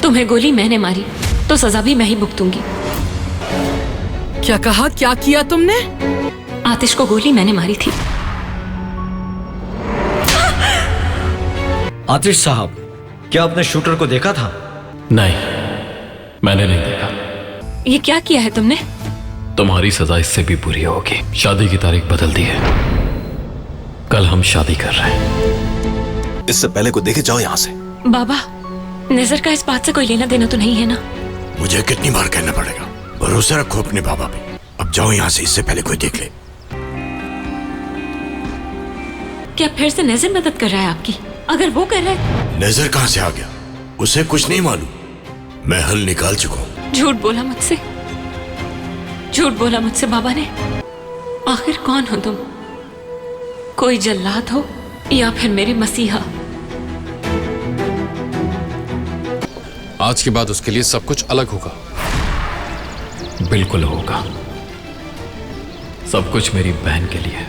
तुम्हें गोली मैंने मारी तो सजा भी मैं ही भुगतूंगी। क्या कहा? क्या किया तुमने? आतिश को गोली मैंने मारी थी। आतिश साहब, क्या आपने शूटर को देखा था? नहीं, मैंने नहीं देखा। ये क्या किया है तुमने? तुम्हारी सजा इससे भी बुरी होगी। शादी की तारीख बदल दी है, कल हम शादी कर रहे हैं। इससे पहले को देखे जाओ यहाँ से। बाबा, नजर का इस बात से कोई लेना देना तो नहीं है ना? मुझे कितनी बार कहना पड़ेगा, भरोसा रखो अपने बाबा पे। अब जाओ यहाँ से, इससे पहले कोई देख ले। क्या फिर से नजर मदद कर रहा है आपकी? अगर वो कर रहा है। नजर कहाँ से आ गया? उसे कुछ नहीं मालूम। मैं हल निकाल चुका हूँ। झूठ बोला मुझसे, झूठ बोला मुझसे बाबा ने। आखिर कौन हो तुम? कोई जल्लाद हो या फिर मेरे मसीहा? आज के बाद उसके लिए सब कुछ अलग होगा। बिल्कुल होगा। सब कुछ मेरी बहन के लिए,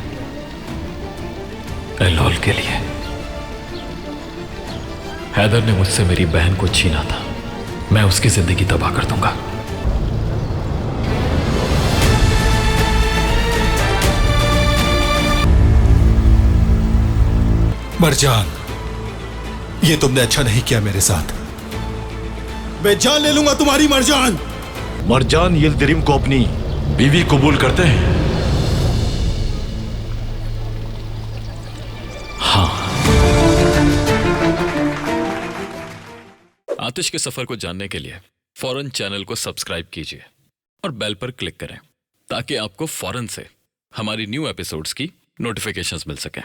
एलोल के लिए। हैदर ने मुझसे मेरी बहन को छीना था, मैं उसकी जिंदगी तबाह कर दूंगा। मरजान, ये तुमने अच्छा नहीं किया मेरे साथ। मैं जान ले लूंगा तुम्हारी। मरजान, मरजान यिल्दिरिम को अपनी बीवी कबूल करते हैं? हाँ। आतिश के सफर को जानने के लिए फौरन चैनल को सब्सक्राइब कीजिए और बेल पर क्लिक करें ताकि आपको फौरन से हमारी न्यू एपिसोड्स की नोटिफिकेशंस मिल सकें।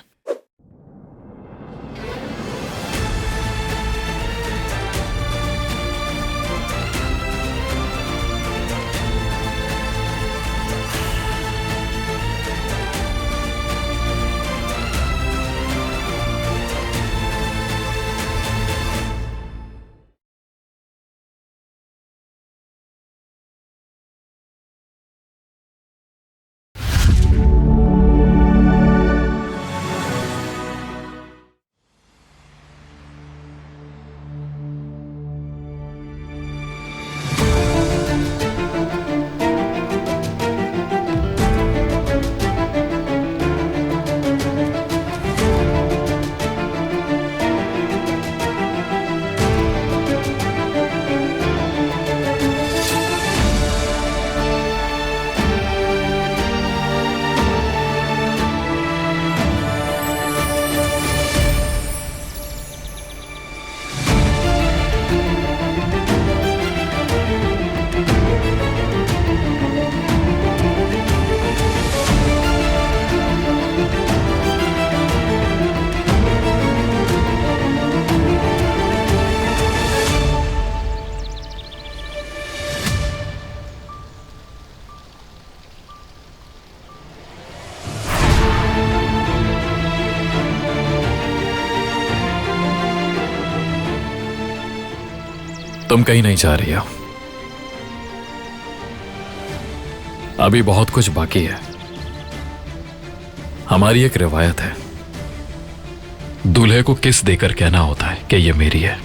तुम कहीं नहीं जा रही हो। अभी बहुत कुछ बाकी है। हमारी एक रिवायत है, दूल्हे को किस देकर कहना होता है कि ये मेरी है।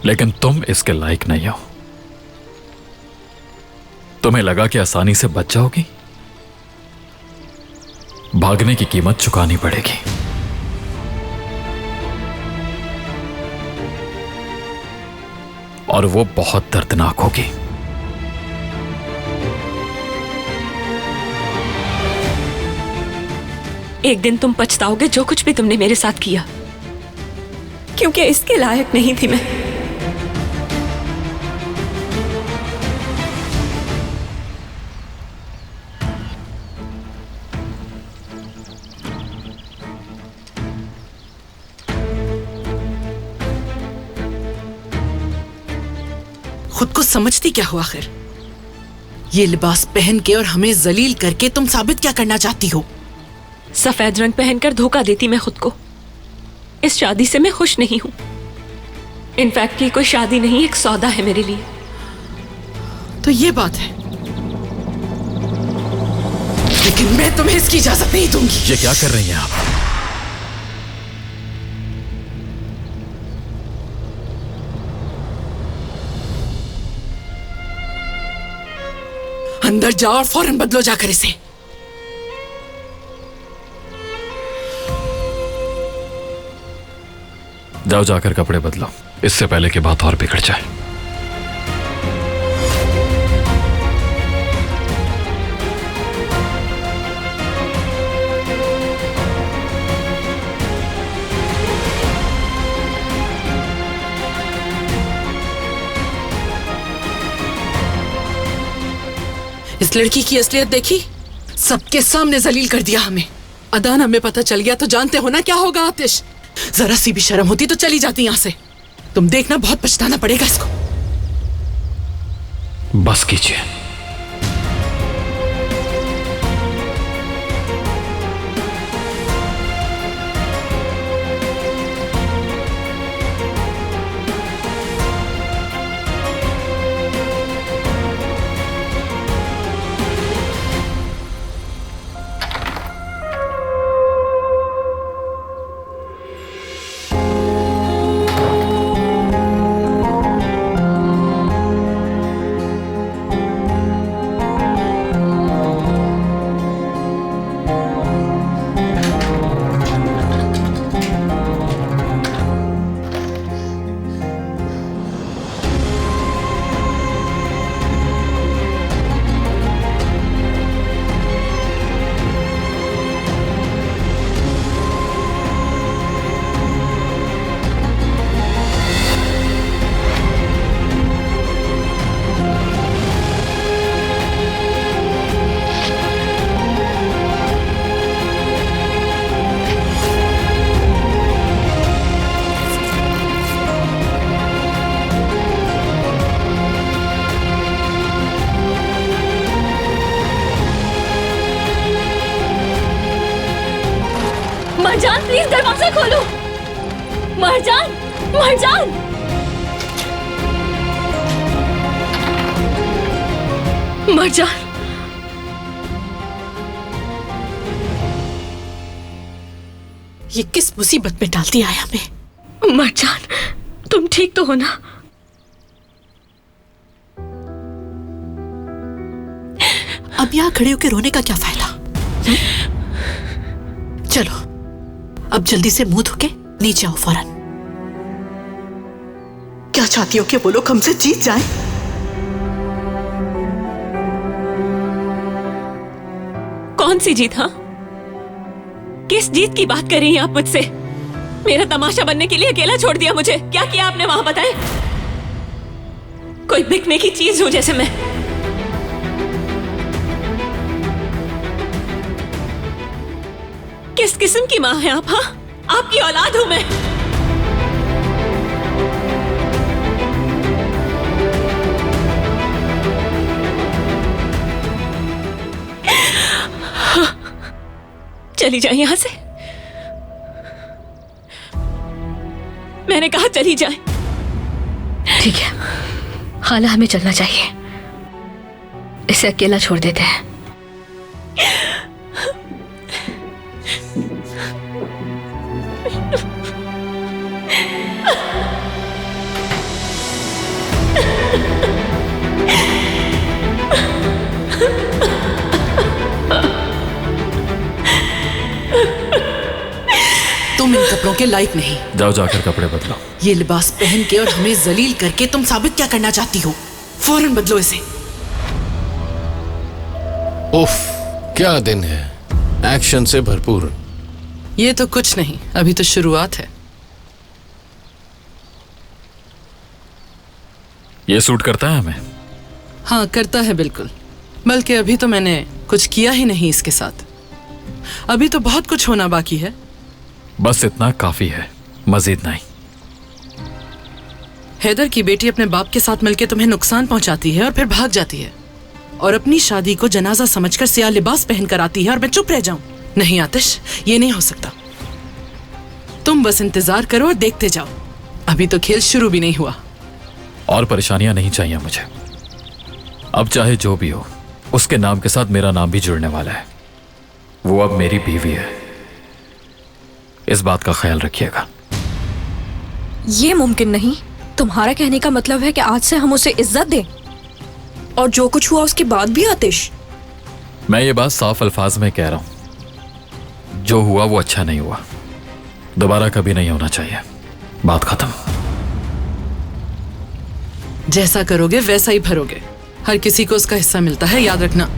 लेकिन तुम इसके लायक नहीं हो। तुम्हें लगा कि आसानी से बच जाओगी? भागने की कीमत चुकानी पड़ेगी। और वो बहुत दर्दनाक होगी। एक दिन तुम पछताओगे जो कुछ भी तुमने मेरे साथ किया, क्योंकि इसके लायक नहीं थी मैं। खुद को समझती क्या हो आखिर? ये लिबास पहन के और हमें जलील करके तुम साबित क्या करना चाहती हो? सफेद रंग पहनकर धोखा देती मैं खुद को। इस शादी से मैं खुश नहीं हूं। इनफैक्ट ये कोई शादी नहीं, एक सौदा है मेरे लिए। तो ये बात है, लेकिन मैं तुम्हें इसकी इजाजत नहीं दूंगी। ये क्या कर रही हैं आप? अंदर जाओ और फौरन बदलो जाकर इसे। जाओ जाकर कपड़े बदलो, इससे पहले कि बात और बिगड़ जाए। इस लड़की की असलियत देखी? सबके सामने जलील कर दिया हमें। अदान हमें पता चल गया तो जानते हो ना क्या होगा आतिश। जरा सी भी शर्म होती तो चली जाती यहां से। तुम देखना, बहुत पछताना पड़ेगा इसको। बस कीजिए। मरजान प्लीज दरवाजा खोलो। मरजान, मरजान। मरजान, ये किस मुसीबत में डालती आया हमें। मरजान, तुम ठीक तो हो ना? अब यहाँ खड़े होकर रोने का क्या फायदा? चलो अब जल्दी से मुंह धोके नीचे आओ फौरन। क्या चाहती हो कि वो लोग हमसे जीत जाएं? कौन सी जीत? हाँ, किस जीत की बात कर रही हैं आप मुझसे? मेरा तमाशा बनने के लिए अकेला छोड़ दिया मुझे। क्या किया आपने वहां, बताएं? कोई बिकने की चीज हूं जैसे मैं? किस किस्म की मां है आप? हाँ, आपकी औलाद हूं मैं। चली जाए यहां से। मैंने कहा चली जाए। ठीक है खाला, हमें चलना चाहिए। इसे अकेला छोड़ देते हैं। तुम इन कपड़ों के लायक नहीं। जाओ जाकर कपड़े बदलो। ये लिबास पहन के और हमें जलील करके तुम साबित क्या करना चाहती हो? फौरन बदलो इसे। उफ, क्या दिन है, एक्शन से भरपूर। ये तो कुछ नहीं, अभी तो शुरुआत है। ये सूट करता है हमें? हाँ करता है बिल्कुल, बल्कि अभी तो मैंने कुछ किया ही नहीं इसके साथ। अभी तो बहुत कुछ होना बाकी है। बस इतना काफी है, मजीद नहीं। हैदर की बेटी अपने बाप के साथ मिलकर तुम्हें नुकसान पहुंचाती है और फिर भाग जाती है, और अपनी शादी को जनाजा समझकर सियाह लिबास पहनकर आती है और मैं चुप रह जाऊं? नहीं आतिश, ये नहीं हो सकता। तुम बस इंतजार करो और देखते जाओ, अभी तो खेल शुरू भी नहीं हुआ। और परेशानियां नहीं चाहिए मुझे। अब चाहे जो भी हो, उसके नाम के साथ मेरा नाम भी जुड़ने वाला है। वो अब मेरी बीवी है, इस बात का ख्याल रखिएगा। ये मुमकिन नहीं। तुम्हारा कहने का मतलब है कि आज से हम उसे इज्जत दें? और जो कुछ हुआ उसके बाद भी आतिश? मैं ये बात साफ अल्फाज में कह रहा हूं, जो हुआ वो अच्छा नहीं हुआ, दोबारा कभी नहीं होना चाहिए। बात खत्म। जैसा करोगे वैसा ही भरोगे। हर किसी को उसका हिस्सा मिलता है, याद रखना।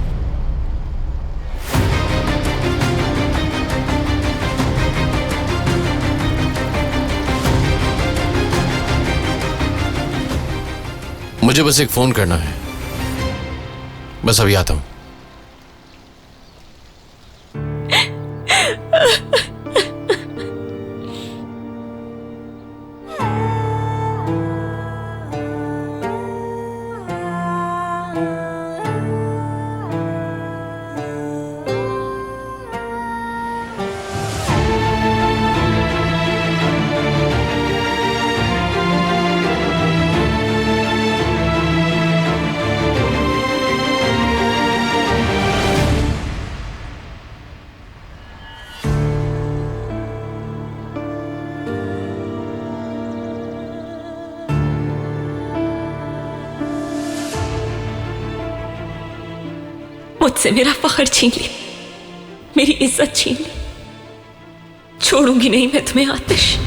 मुझे बस एक फोन करना है, बस अभी आता हूं। मुझसे मेरा फख्र छीन ली, मेरी इज्जत छीन ली। छोड़ूंगी नहीं मैं तुम्हें आतिश।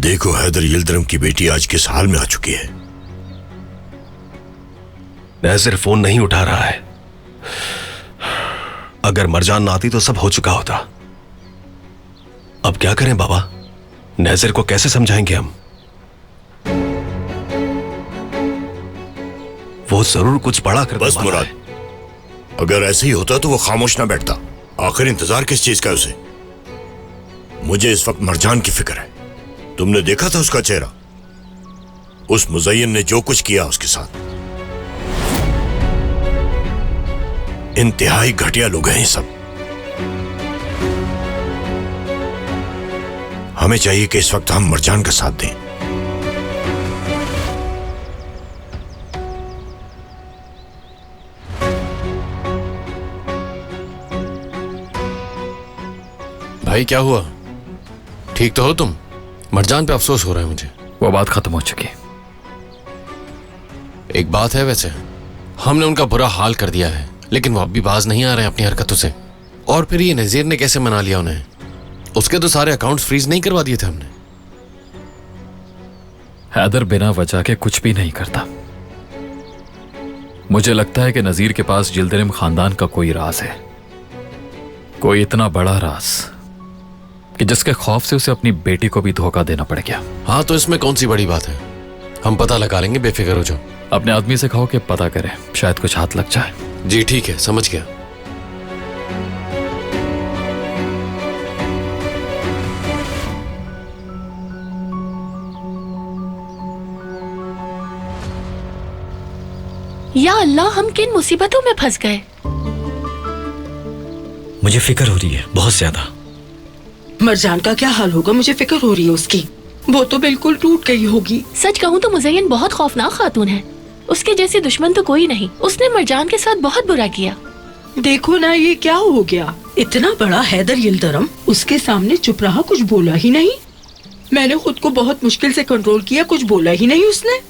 देखो हैदर यिल्दिरिम की बेटी आज किस हाल में आ चुकी है। नज़ीर फोन नहीं उठा रहा है। अगर मरजान ना आती तो सब हो चुका होता। अब क्या करें बाबा, नज़ीर को कैसे समझाएंगे हम? वो जरूर कुछ बड़ा कर बस मुराद, अगर ऐसे ही होता तो वो खामोश ना बैठता। आखिर इंतजार किस चीज का उसे? मुझे इस वक्त मरजान की फिक्र है। तुमने देखा था उसका चेहरा, उस मुज़य्यन ने जो कुछ किया उसके साथ। इंतहाई घटिया लोग हैं ये सब। हमें चाहिए कि इस वक्त हम मरजान का साथ दें। भाई क्या हुआ? ठीक तो हो तुम? मरजान पे अफसोस हो रहा है मुझे। वो बात खत्म हो चुकी। एक बात है वैसे, हमने उनका बुरा हाल कर दिया है, लेकिन वो अब भी बाज नहीं आ रहे हैं अपनी हरकतों से। और फिर ये नज़ीर ने कैसे मना लिया उन्हें? उसके तो सारे अकाउंट्स फ्रीज नहीं करवा दिए थे हमने। हैदर बिना वजह के कुछ भी नहीं करता। मुझे लगता है कि नज़ीर के पास यिल्दिरिम खानदान का कोई राज है, कोई इतना बड़ा राज कि जिसके खौफ से उसे अपनी बेटी को भी धोखा देना पड़ गया। हाँ तो इसमें कौन सी बड़ी बात है, हम पता लगा लेंगे, बेफिक्र हो जाओ। अपने आदमी से कहो कि पता करे, शायद कुछ हाथ लग जाए। जी ठीक है, समझ गया। या अल्लाह, हम किन मुसीबतों में फंस गए। मुझे फिक्र हो रही है बहुत ज्यादा। मरजान का क्या हाल होगा, मुझे फिक्र हो रही है उसकी। वो तो बिल्कुल टूट गई होगी। सच कहूँ तो मुज़य्यन बहुत खौफनाक खातून है। उसके जैसे दुश्मन तो कोई नहीं। उसने मरजान के साथ बहुत बुरा किया। देखो ना ये क्या हो गया। इतना बड़ा हैदर यिल्दिरिम उसके सामने चुप रहा, कुछ बोला ही नहीं। मैंने खुद को बहुत मुश्किल से कंट्रोल किया, कुछ बोला ही नहीं उसने।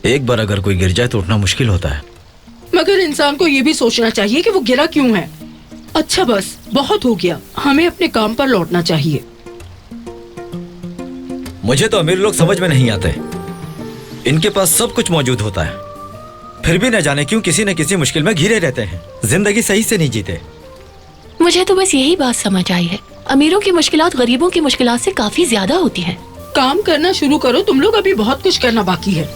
एक बार अगर कोई गिर जाए तो उठना मुश्किल होता है। मगर इंसान को ये भी सोचना चाहिए कि वो गिरा क्यों है। अच्छा बस बहुत हो गया, हमें अपने काम पर लौटना चाहिए। मुझे तो अमीर लोग समझ में नहीं आते। इनके पास सब कुछ मौजूद होता है, फिर भी न जाने क्यों किसी न किसी मुश्किल में घिरे रहते हैं, जिंदगी सही से नहीं जीते। मुझे तो बस यही बात समझ आई है, अमीरों की मुश्किलात गरीबों की मुश्किलात से काफी ज्यादा होती है। काम करना शुरू करो, तुम लोग अभी बहुत कुछ करना बाकी है।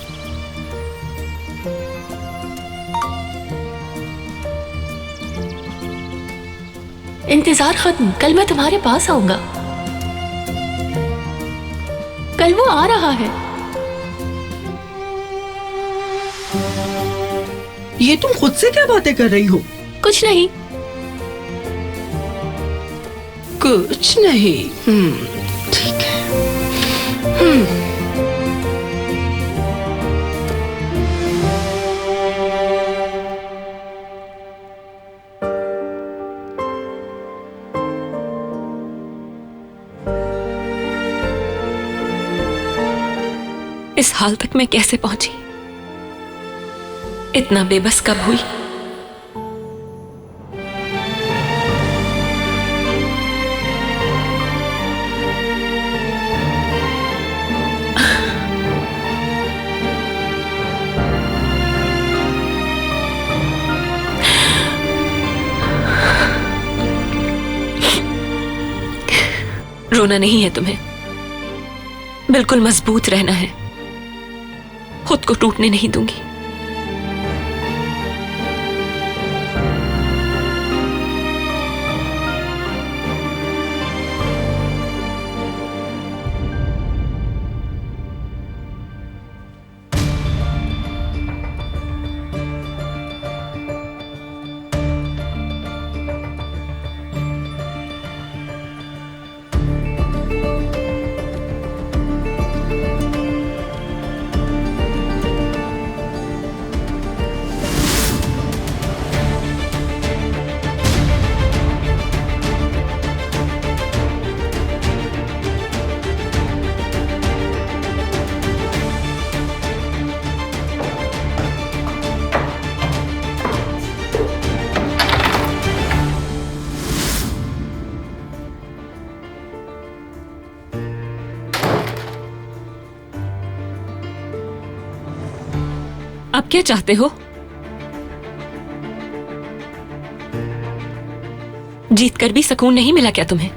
इंतजार खत्म, कल मैं तुम्हारे पास आऊंगा। कल वो आ रहा है। ये तुम खुद से क्या बातें कर रही हो? कुछ नहीं। कुछ नहीं। ठीक है। इस हाल तक मैं कैसे पहुंची? इतना बेबस कब हुई? रोना नहीं है तुम्हें, बिल्कुल मजबूत रहना है। खुद को टूटने नहीं दूंगी। अब क्या चाहते हो? जीत कर भी सुकून नहीं मिला क्या तुम्हें?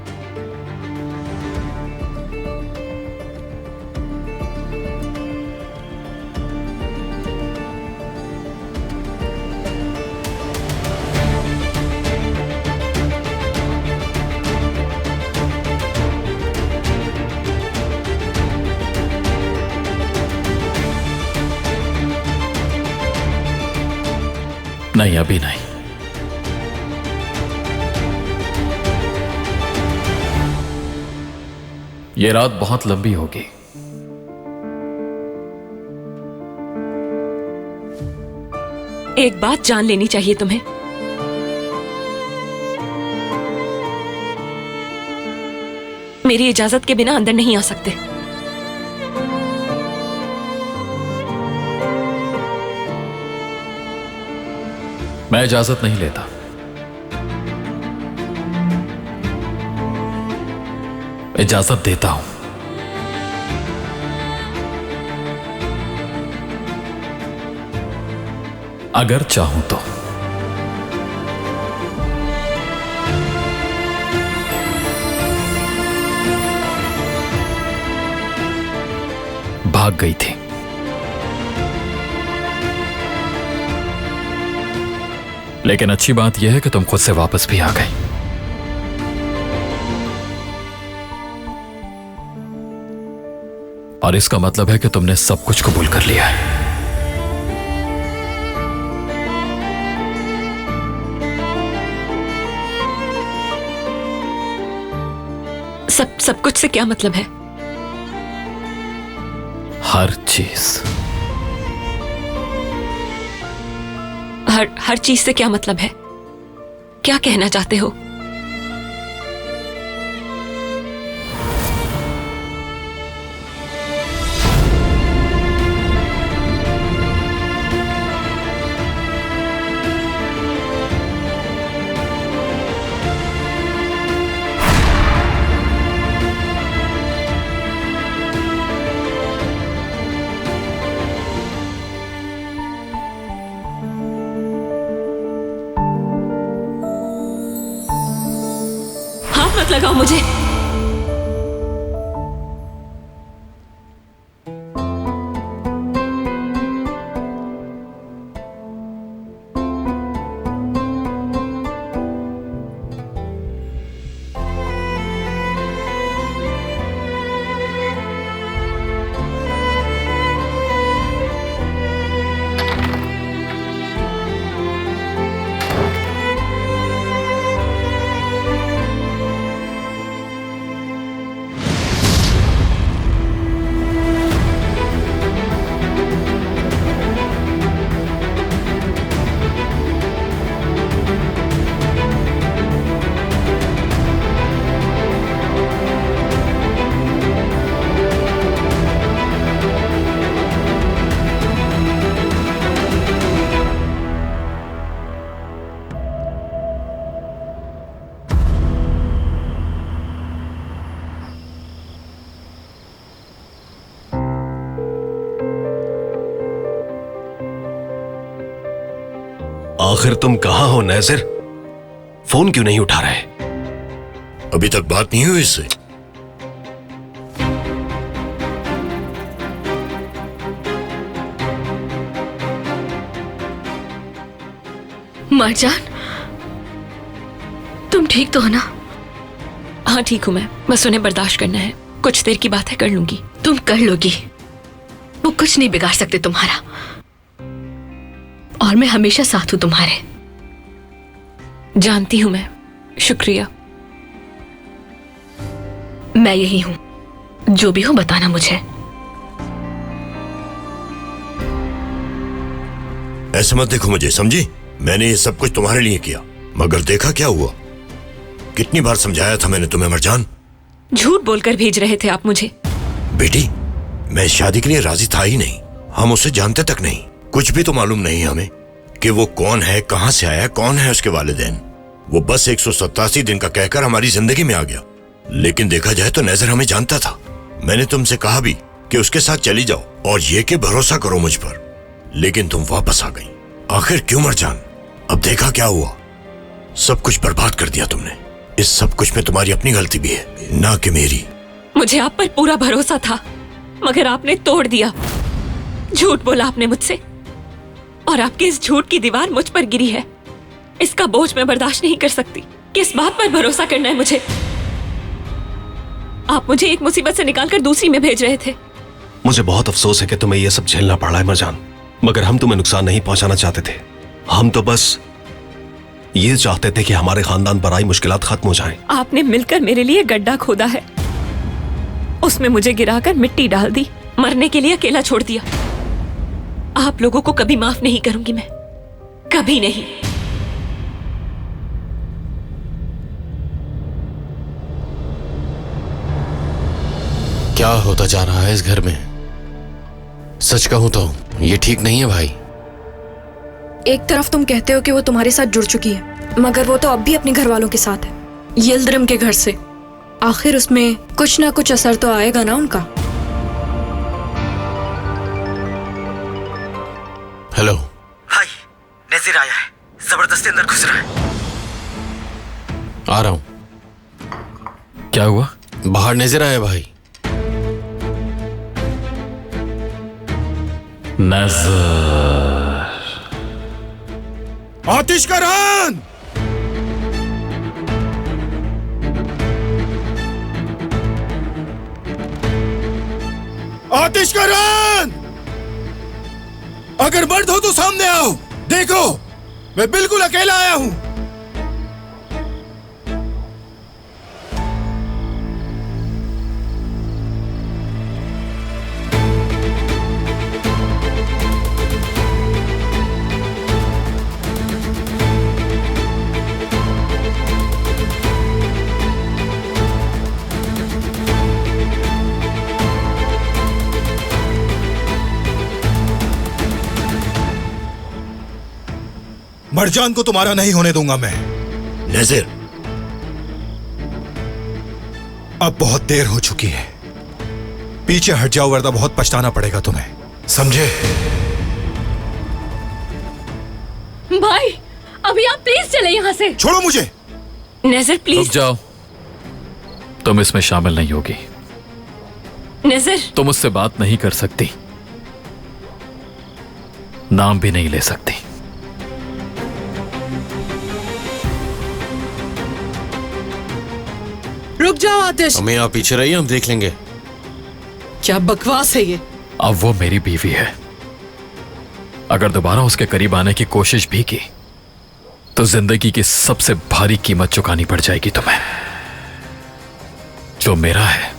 नहीं, अभी नहीं। ये रात बहुत लंबी होगी। एक बात जान लेनी चाहिए तुम्हें। मेरी इजाजत के बिना अंदर नहीं आ सकते। मैं इजाजत नहीं लेता। इजाजत देता हूं। अगर चाहूं तो। भाग गई थी। लेकिन अच्छी बात यह है कि तुम खुद से वापस भी आ गई। और इसका मतलब है कि तुमने सब कुछ कबूल कर लिया है। सब कुछ से क्या मतलब है? हर चीज। हर चीज से क्या मतलब है? क्या कहना चाहते हो? मत लगाओ मुझे। आखिर तुम कहाँ हो नैजिर? फोन क्यों नहीं उठा रहे? अभी तक बात नहीं हुई इससे? मरजान, तुम ठीक तो हो ना? हाँ ठीक हूं मैं, बस उन्हें बर्दाश्त करना है। कुछ देर की बात है, कर लूंगी। तुम कर लोगी, वो कुछ नहीं बिगाड़ सकते तुम्हारा। और मैं हमेशा साथ हूं तुम्हारे। जानती हूं मैं, शुक्रिया। मैं यही हूं, जो भी हो बताना मुझे। ऐसे मत देखो मुझे, समझी? मैंने ये सब कुछ तुम्हारे लिए किया, मगर देखा क्या हुआ? कितनी बार समझाया था मैंने तुम्हें मरजान। झूठ बोलकर भेज रहे थे आप मुझे। बेटी, मैं शादी के लिए राजी था ही नहीं। हम उसे जानते तक नहीं, कुछ भी तो मालूम नहीं हमें कि वो कौन है, कहां से आया, कौन है उसके वालिदैन। वो बस 187 दिन का कहकर हमारी जिंदगी में आ गया। लेकिन देखा जाए तो नजर हमें जानता था। मैंने तुमसे कहा भी कि उसके साथ चली जाओ और ये कि भरोसा करो मुझ पर, लेकिन तुम वापस आ गई। आखिर क्यों मरजान? अब देखा क्या हुआ, सब कुछ बर्बाद कर दिया तुमने। इस सब कुछ में तुम्हारी अपनी गलती भी है, ना कि मेरी। मुझे आप पर पूरा भरोसा था, मगर आपने तोड़ दिया। झूठ बोला आपने मुझसे, और आपकी इस झूठ की दीवार मुझ पर गिरी है। इसका बोझ मैं बर्दाश्त नहीं कर सकती। किस बात पर भरोसा करना है मुझे? आप मुझे एक मुसीबत से निकालकर दूसरी में भेज रहे थे। मुझे बहुत अफसोस है कि तुम्हें यह सब झेलना पड़ रहा है मरजान, मगर हम तुम्हें नुकसान नहीं पहुंचाना चाहते थे। हम तो बस ये चाहते थे कि हमारे खानदान पर आई मुश्किलात खत्म हो जाएं। आपने मिलकर मेरे लिए गड्ढा खोदा है, उसमें मुझे गिराकर मिट्टी डाल दी, मरने के लिए अकेला छोड़ दिया। आप लोगों को कभी माफ नहीं करूंगी मैं, कभी नहीं। क्या होता जा रहा है इस घर में? सच कहूं तो ये ठीक नहीं है भाई। एक तरफ तुम कहते हो कि वो तुम्हारे साथ जुड़ चुकी है, मगर वो तो अब भी अपने घर वालों के साथ है, यिल्दिरिम के घर से। आखिर उसमें कुछ ना कुछ असर तो आएगा ना उनका। हेलो भाई, नजीर आया है, जबरदस्ती अंदर घुस रहा है। आ रहा हूं। क्या हुआ? बाहर नजर आया भाई। नजर। आतिशकरान! आतिशकरान! अगर मर्द हो तो सामने आओ। देखो, मैं बिल्कुल अकेला आया हूं। मरजान को तुम्हारा नहीं होने दूंगा मैं। नजीर, अब बहुत देर हो चुकी है, पीछे हट जाओ वरना बहुत पछताना पड़ेगा तुम्हें, समझे? भाई, अभी आप प्लीज चले यहाँ से। छोड़ो मुझे। नजर प्लीज। रुक जाओ, तुम इसमें शामिल नहीं होगी। नजर, तुम मुझसे बात नहीं कर सकती, नाम भी नहीं ले सकती। रुक जाओ आतिश। हमें आप पीछे रहिए, हम देख लेंगे। क्या बकवास है ये? अब वो मेरी बीवी है, अगर दोबारा उसके करीब आने की कोशिश भी की तो जिंदगी की सबसे भारी कीमत चुकानी पड़ जाएगी तुम्हें। जो मेरा है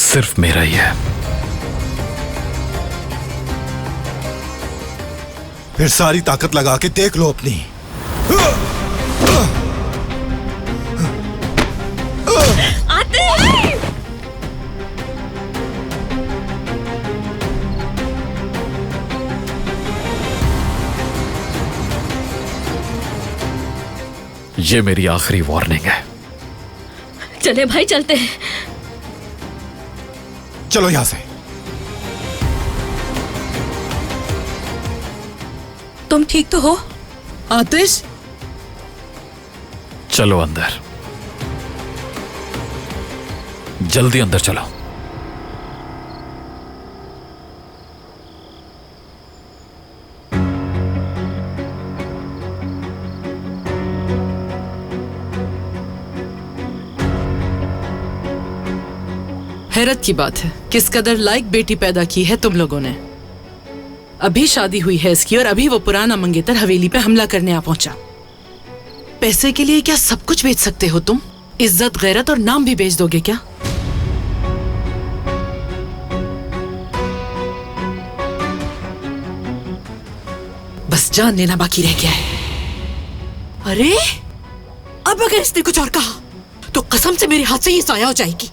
सिर्फ मेरा ही है। फिर सारी ताकत लगा के देख लो अपनी। ये मेरी आखिरी वार्निंग है। चले भाई, चलते हैं। चलो यहां से। तुम ठीक तो हो? आतिश, चलो अंदर, जल्दी अंदर चलो। हैरत की बात है, किस कदर लायक बेटी पैदा की है तुम लोगों ने। अभी शादी हुई है इसकी और अभी वो पुराना मंगेतर हवेली पे हमला करने आ पहुंचा। पैसे के लिए क्या सब कुछ बेच सकते हो तुम? इज्जत, गैरत और नाम भी बेच दोगे क्या? बस जान लेना बाकी रह गया है। अरे अब अगर इसने कुछ और कहा तो कसम से मेरे हाथ से ही साया हो जाएगी।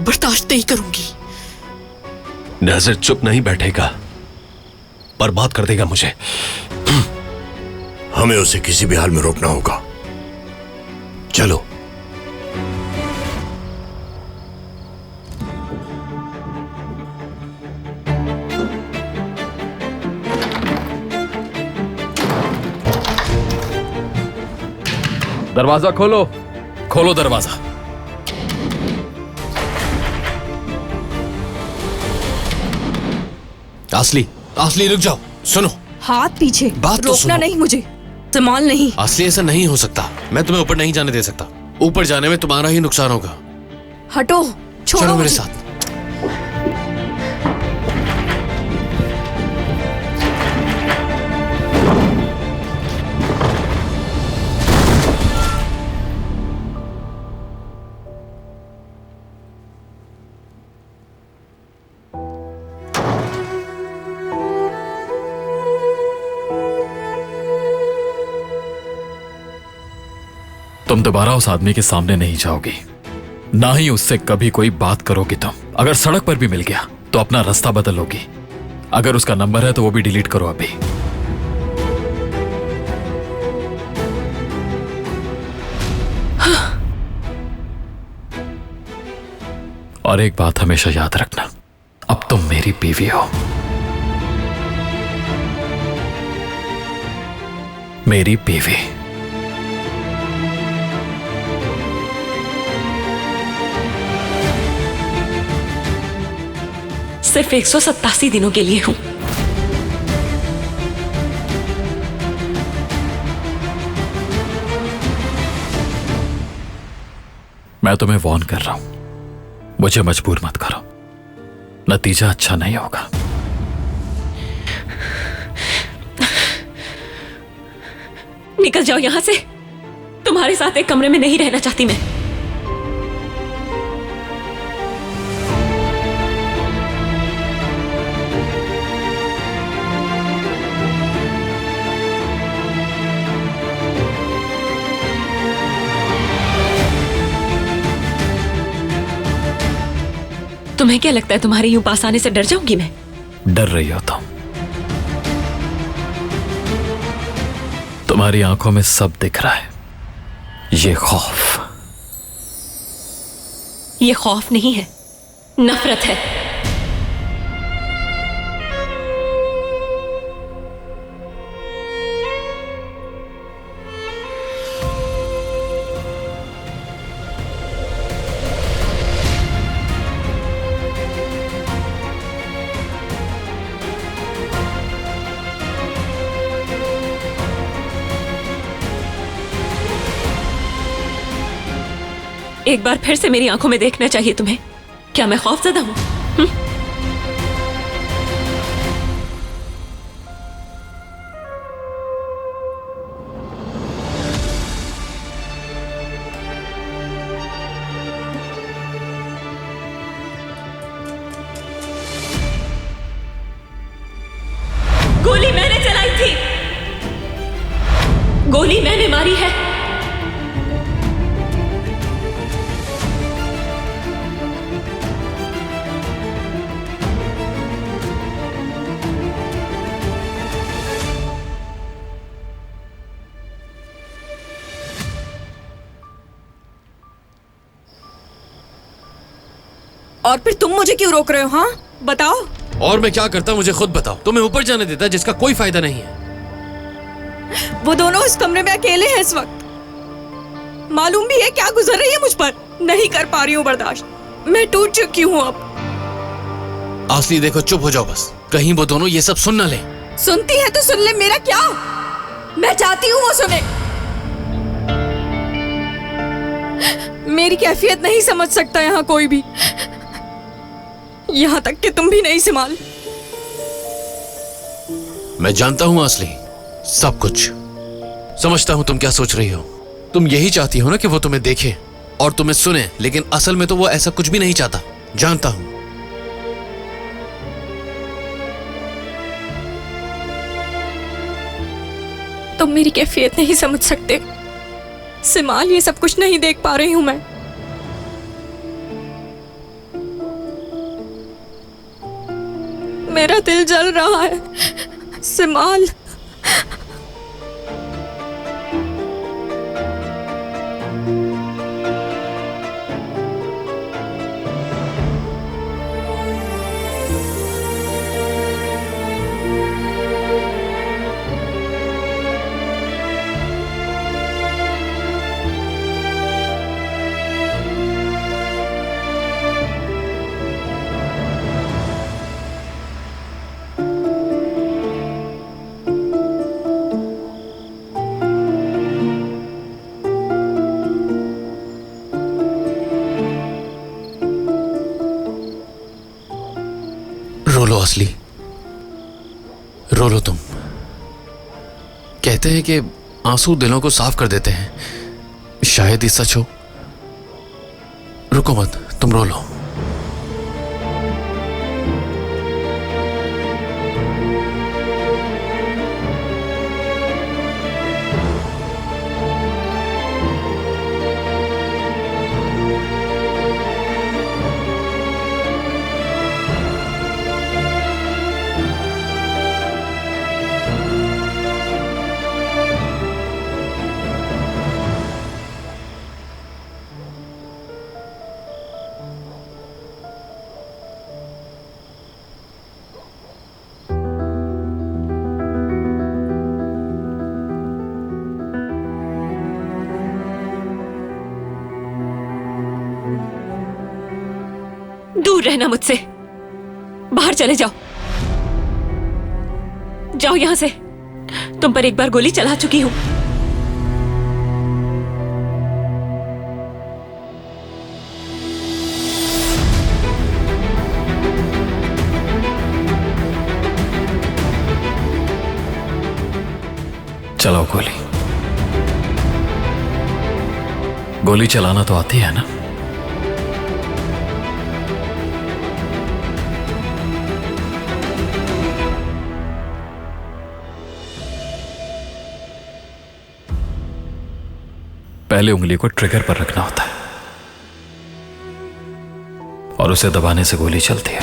बर्दाश्त नहीं करूंगी। नजर चुप नहीं बैठेगा, बर्बाद कर देगा मुझे। हमें उसे किसी भी हाल में रोकना होगा। चलो। दरवाजा खोलो, खोलो दरवाजा। आसली, आसली रुक जाओ, सुनो। हाथ पीछे, बात तो रोकना सुनो। नहीं मुझे, संभाल नहीं। आसली ऐसा नहीं हो सकता, मैं तुम्हें ऊपर नहीं जाने दे सकता। ऊपर जाने में तुम्हारा ही नुकसान होगा। हटो, छोड़ो चलो मेरे मुझे। साथ। तुम दोबारा उस आदमी के सामने नहीं जाओगी, ना ही उससे कभी कोई बात करोगी। तुम अगर सड़क पर भी मिल गया तो अपना रास्ता बदलोगी। अगर उसका नंबर है तो वो भी डिलीट करो अभी। और एक बात हमेशा याद रखना, अब तुम मेरी बीवी हो, मेरी बीवी। सिर्फ 187 दिनों के लिए हूं। मैं तुम्हें वॉर्न कर रहा हूं, मुझे मजबूर मत करो, नतीजा अच्छा नहीं होगा। निकल जाओ यहां से, तुम्हारे साथ एक कमरे में नहीं रहना चाहती मैं। तुम्हें क्या लगता है तुम्हारे यूं पास आने से डर जाऊंगी मैं? डर रही हो तुम, तुम्हारी आंखों में सब दिख रहा है। ये खौफ, ये खौफ नहीं है, नफरत है। एक बार फिर से मेरी आंखों में देखना चाहिए तुम्हें। क्या मैं खौफजदा हूं? गोली मैंने चलाई थी, गोली मैंने मारी है। और फिर तुम मुझे क्यों रोक रहे हो? हाँ बताओ। और मैं क्या करता मुझे खुद बताओ। तुम्हें ऊपर जाने देता जिसका कोई फायदा नहीं है। वो दोनों इस कमरे में अकेले हैं इस वक्त। मालूम भी है क्या गुजर रही है मुझ पर। नहीं कर पा रही हूँ बर्दाश्त। मैं टूट चुकी हूँ अब। आसली देखो, चुप हो जाओ बस, कहीं वो दोनों ये सब सुन ना ले। सुनती है तो सुन ले, मेरा क्या। मैं चाहती हूँ वो सुने। मेरी कैफियत नहीं समझ सकता यहाँ कोई भी, यहाँ तक कि तुम भी नहीं संभाल। मैं जानता हूं आसली, सब कुछ समझता हूं तुम क्या सोच रही हो। तुम यही चाहती हो ना कि वो तुम्हें देखे और तुम्हें सुने, लेकिन असल में तो वो ऐसा कुछ भी नहीं चाहता, जानता हूं। तुम मेरी कैफियत नहीं समझ सकते सिमाल, ये सब कुछ नहीं देख पा रही हूं मैं। मेरा दिल जल रहा है सिमाल। रो लो असली, रो लो तुम। कहते हैं कि आंसू दिलों को साफ कर देते हैं, शायद ये सच हो। रुको मत, तुम रो लो। दूर रहना मुझसे, बाहर चले जाओ। जाओ यहां से, तुम पर एक बार गोली चला चुकी हूं। चलाओ गोली। गोली चलाना तो आती है ना? पहले उंगली को ट्रिगर पर रखना होता है और उसे दबाने से गोली चलती है।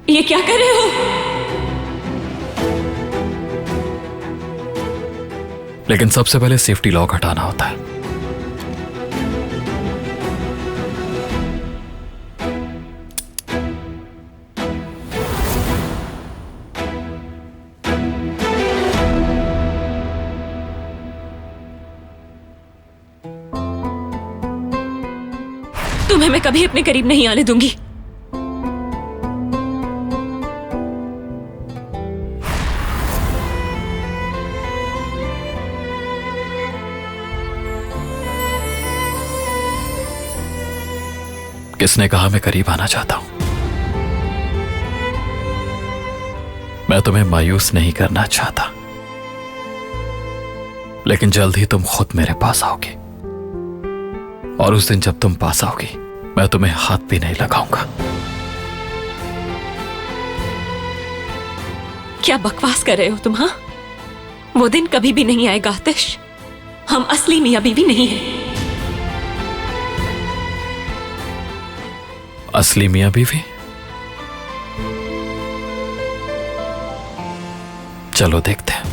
ये क्या कर रहे हो? लेकिन सबसे पहले सेफ्टी लॉक हटाना होता है। तुम्हें मैं कभी अपने करीब नहीं आने दूंगी। किसने कहा मैं करीब आना चाहता हूं? मैं तुम्हें मायूस नहीं करना चाहता, लेकिन जल्द ही तुम खुद मेरे पास आओगी, और उस दिन जब तुम पास आओगी मैं तुम्हें हाथ भी नहीं लगाऊंगा। क्या बकवास कर रहे हो तुम? हाँ, वो दिन कभी भी नहीं आएगा आतिश। हम असली मियां बीवी नहीं हैं। असली मियां बीवी? चलो देखते हैं।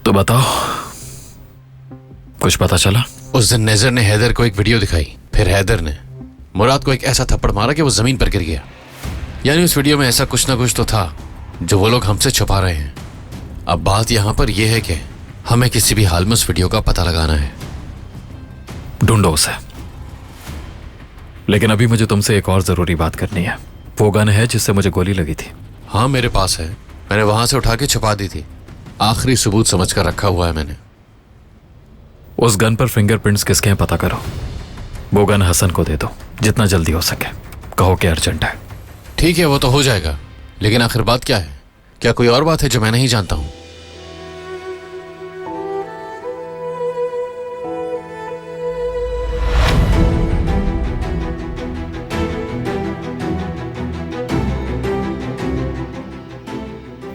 तो बताओ, कुछ पता चला? उस दिन नेजर ने हैदर को एक वीडियो दिखाई, फिर हैदर ने मुराद को एक ऐसा थप्पड़ मारा कि वो जमीन पर गिर गया। यानी उस वीडियो में ऐसा कुछ ना कुछ तो था जो वो लोग हमसे छुपा रहे हैं। अब बात यहां पर यह है कि हमें किसी भी हाल में उस वीडियो का पता लगाना है। ढूंढो उसे। लेकिन अभी मुझे तुमसे एक और जरूरी बात करनी है। वो गन है जिससे मुझे गोली लगी थी? हाँ, मेरे पास है। मैंने वहां से उठा के छुपा दी थी। आखिरी सबूत समझकर रखा हुआ है मैंने। उस गन पर फिंगरप्रिंट्स किसके हैं पता करो। वो गन हसन को दे दो, जितना जल्दी हो सके। कहो कि अर्जेंट है। ठीक है, वो तो हो जाएगा, लेकिन आखिर बात क्या है? क्या कोई और बात है जो मैं नहीं जानता हूं?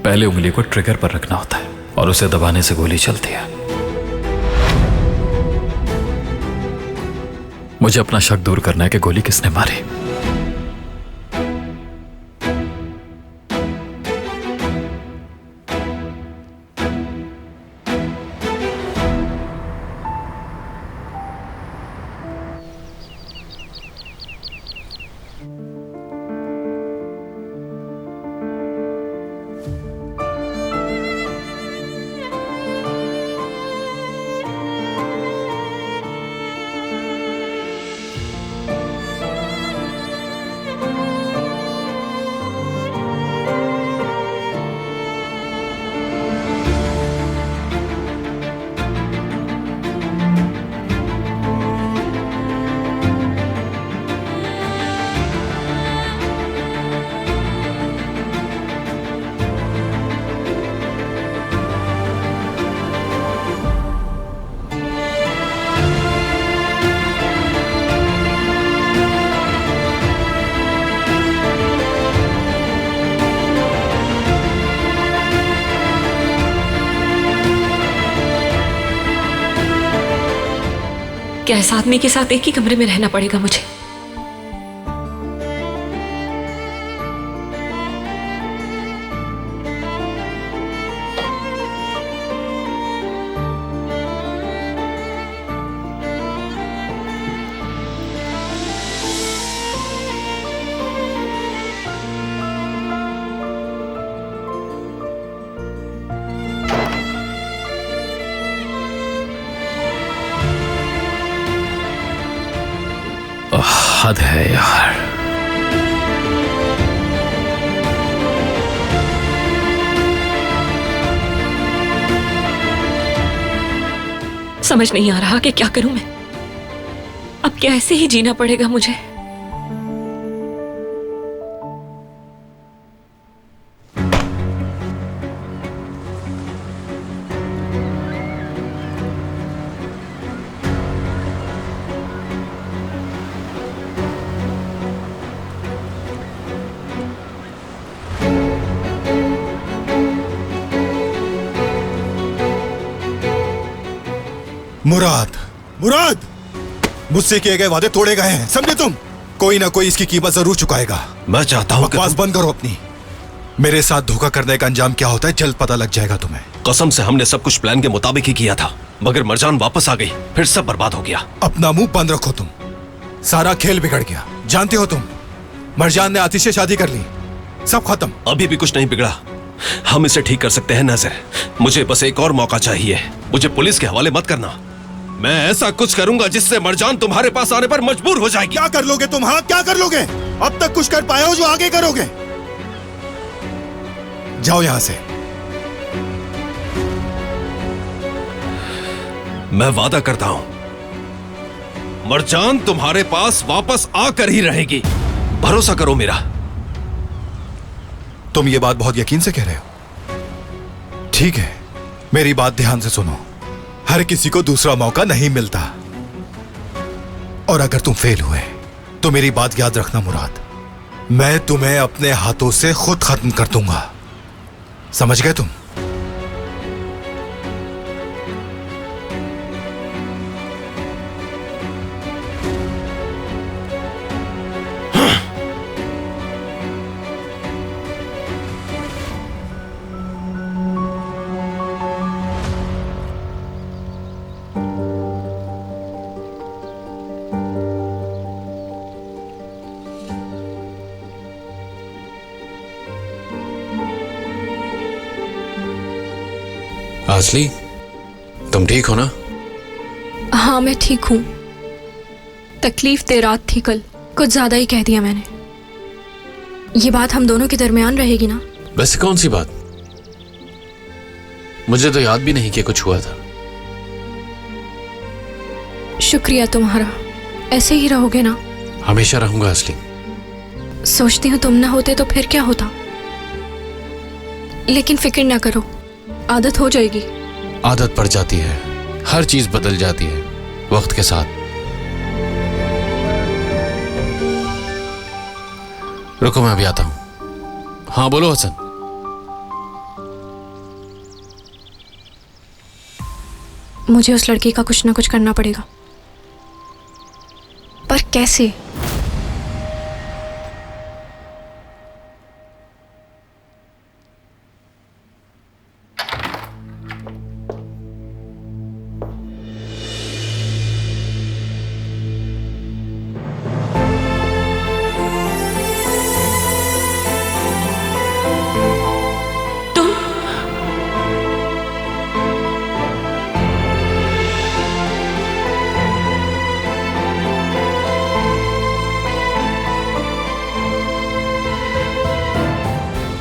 पहले उंगली को ट्रिगर पर रखना होता है और उसे दबाने से गोली चलती है। मुझे अपना शक दूर करना है कि गोली किसने मारी। क्या इस आदमी के साथ एक ही कमरे में रहना पड़ेगा मुझे? हद है यार। समझ नहीं आ रहा कि क्या करूं मैं। अब क्या ऐसे ही जीना पड़ेगा मुझे? मुराद, मुराद, मुझसे किए गए वादे तोड़े गए हैं, समझे तुम? कोई ना कोई इसकी कीमत जरूर चुकाएगा। मैं चाहता हूँ बकवास बंद करो अपनी। मेरे साथ धोखा करने का अंजाम क्या होता है जल्द पता लग जाएगा तुम्हें। कसम से हमने सब कुछ प्लान के मुताबिक ही किया था, मगर मरजान वापस आ गई, फिर सब बर्बाद हो गया। अपना मुंह बंद रखो तुम। सारा खेल बिगड़ गया, जानते हो तुम। मरजान ने आतिश से शादी कर ली, सब खत्म। अभी भी कुछ नहीं बिगड़ा, हम इसे ठीक कर सकते हैं नजर। मुझे बस एक और मौका चाहिए। मुझे पुलिस के हवाले मत करना। मैं ऐसा कुछ करूंगा जिससे मरजान तुम्हारे पास आने पर मजबूर हो जाएगी। क्या कर लोगे तुम? हाँ, क्या कर लोगे? अब तक कुछ कर पाए हो जो आगे करोगे? जाओ यहां से। मैं वादा करता हूं, मरजान तुम्हारे पास वापस आकर ही रहेगी। भरोसा करो मेरा। तुम ये बात बहुत यकीन से कह रहे हो? ठीक है, मेरी बात ध्यान से सुनो। हर किसी को दूसरा मौका नहीं मिलता, और अगर तुम फेल हुए तो मेरी बात याद रखना मुराद, मैं तुम्हें अपने हाथों से खुद खत्म कर दूंगा। समझ गए तुम? असली, तुम ठीक हो ना? हाँ मैं ठीक हूँ। तकलीफ देर रात थी कल, कुछ ज्यादा ही कह दिया मैंने। ये बात हम दोनों के दरमियान रहेगी ना? वैसे कौन सी बात? मुझे तो याद भी नहीं कि कुछ हुआ था। शुक्रिया तुम्हारा। ऐसे ही रहोगे ना? हमेशा रहूंगा असली। सोचती हूँ तुम ना होते तो फिर क्या होता, लेकिन फिक्र ना करो, आदत हो जाएगी। आदत पड़ जाती है, हर चीज बदल जाती है वक्त के साथ। रुको मैं अभी आता हूं। हाँ बोलो हसन। मुझे उस लड़की का कुछ ना कुछ करना पड़ेगा, पर कैसे?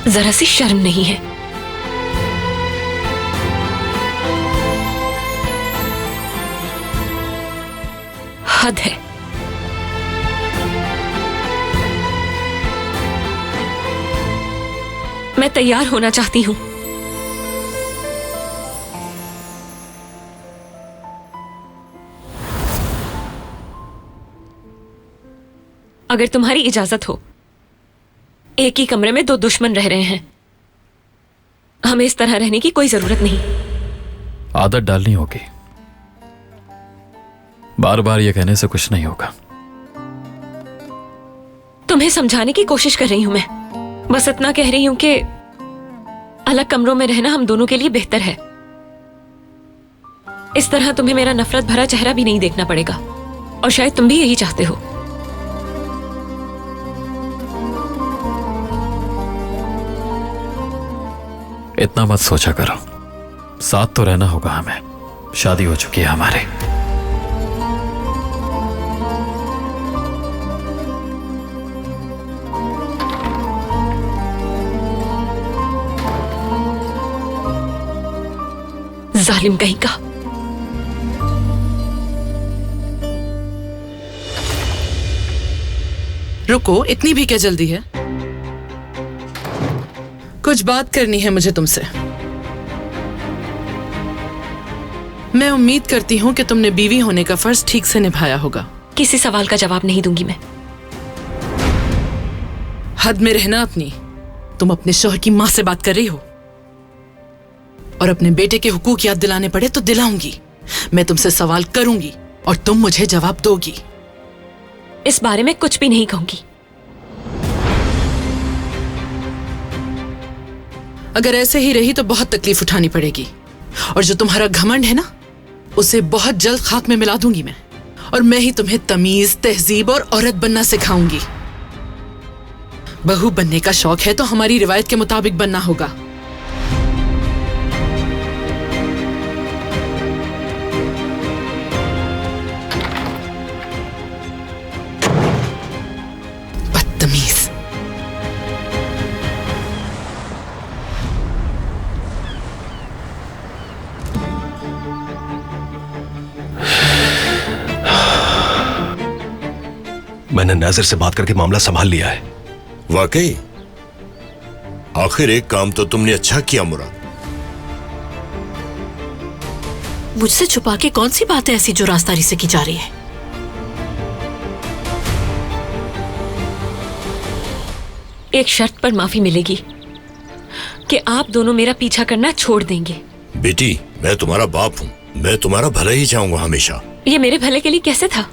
जरा सी शर्म नहीं है? हद है। मैं तैयार होना चाहती हूं। अगर तुम्हारी इजाजत हो, एक ही कमरे में दो दुश्मन रह रहे हैं, हमें इस तरह रहने की कोई जरूरत नहीं। आदत डालनी होगी। बार बार ये कहने से कुछ नहीं होगा। तुम्हें समझाने की कोशिश कर रही हूं मैं। बस इतना कह रही हूं कि अलग कमरों में रहना हम दोनों के लिए बेहतर है। इस तरह तुम्हें मेरा नफरत भरा चेहरा भी नहीं देखना पड़ेगा, और शायद तुम भी यही चाहते हो। इतना मत सोचा करो, साथ तो रहना होगा हमें। शादी हो चुकी है हमारे। जालिम कहीं का। रुको, इतनी भी क्या जल्दी है? कुछ बात करनी है मुझे तुमसे। मैं उम्मीद करती हूं कि तुमने बीवी होने का फर्ज ठीक से निभाया होगा। किसी सवाल का जवाब नहीं दूंगी मैं। हद में रहना अपनी। तुम अपने शौहर की मां से बात कर रही हो, और अपने बेटे के हुकूक याद दिलाने पड़े तो दिलाऊंगी। मैं तुमसे सवाल करूंगी और तुम मुझे जवाब दोगी। इस बारे में कुछ भी नहीं कहूंगी। अगर ऐसे ही रही तो बहुत तकलीफ उठानी पड़ेगी, और जो तुम्हारा घमंड है ना, उसे बहुत जल्द खाक में मिला दूंगी मैं। और मैं ही तुम्हें तमीज, तहजीब और औरत बनना सिखाऊंगी। बहू बनने का शौक है तो हमारी रिवायत के मुताबिक बनना होगा। बदतमीज। मैंने नाजिर से बात करके मामला संभाल लिया है। वाकई? आखिर एक काम तो तुमने अच्छा किया मुराद। मुझसे छुपा के कौन सी बात है ऐसी जो रास्तारी से की जा रही है? एक शर्त पर माफी मिलेगी कि आप दोनों मेरा पीछा करना छोड़ देंगे। बेटी, मैं तुम्हारा बाप हूँ, मैं तुम्हारा भला ही चाहूंगा हमेशा। ये मेरे भले के लिए कैसे था?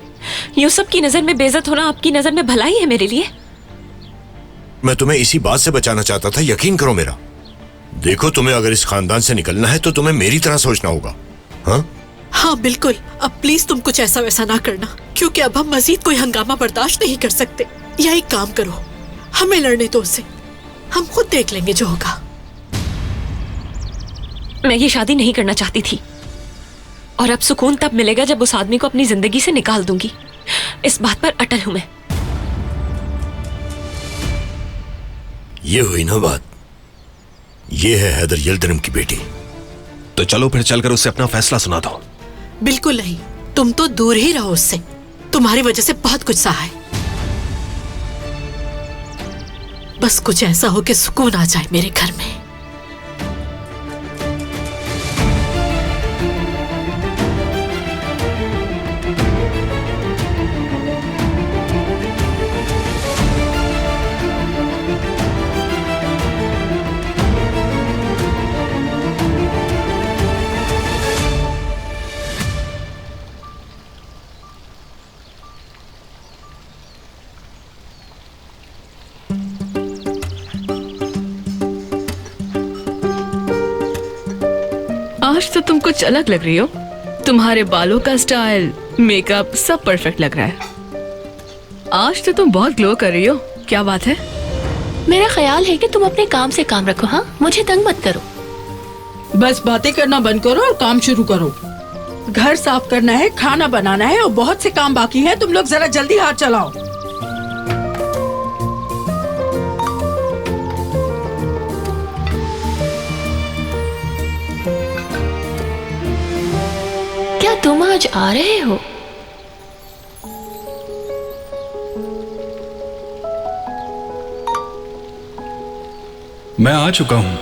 यूसुफ की नजर में बेइज्जत होना आपकी नजर में भलाई है मेरे लिए? मैं तुम्हें इसी बात से बचाना चाहता था, यकीन करो मेरा। देखो, तुम्हें अगर इस खानदान से निकलना है तो तुम्हें मेरी तरह सोचना होगा। हाँ हाँ बिल्कुल। अब प्लीज तुम कुछ ऐसा वैसा ना करना, क्योंकि अब हम मजीद कोई हंगामा बर्दाश्त नहीं कर सकते। या एक काम करो, हमें लड़ने दो उससे, हम खुद देख लेंगे जो होगा। मैं ये शादी नहीं करना चाहती थी, और अब सुकून तब मिलेगा जब उस आदमी को अपनी जिंदगी से निकाल दूंगी। इस बात पर अटल हूं मैं। ये हुई ना बात। ये है हैदर यिल्दिरिम की बेटी। तो चलो फिर चलकर उससे अपना फैसला सुना दो। बिल्कुल नहीं, तुम तो दूर ही रहो उससे। तुम्हारी वजह से बहुत कुछ सहा है। बस कुछ ऐसा हो कि सुकून आ जाए मेरे घर में। आज तो तुम कुछ अलग लग रही हो। तुम्हारे बालों का स्टाइल, मेकअप सब परफेक्ट लग रहा है। आज तो तुम बहुत ग्लो कर रही हो, क्या बात है? मेरा ख्याल है कि तुम अपने काम से काम रखो। हाँ, मुझे तंग मत करो। बस बातें करना बंद करो और काम शुरू करो। घर साफ करना है, खाना बनाना है और बहुत से काम बाकी हैं। तुम लोग जरा जल्दी हाथ चलाओ। क्या तुम आज आ रहे हो? मैं आ चुका हूं।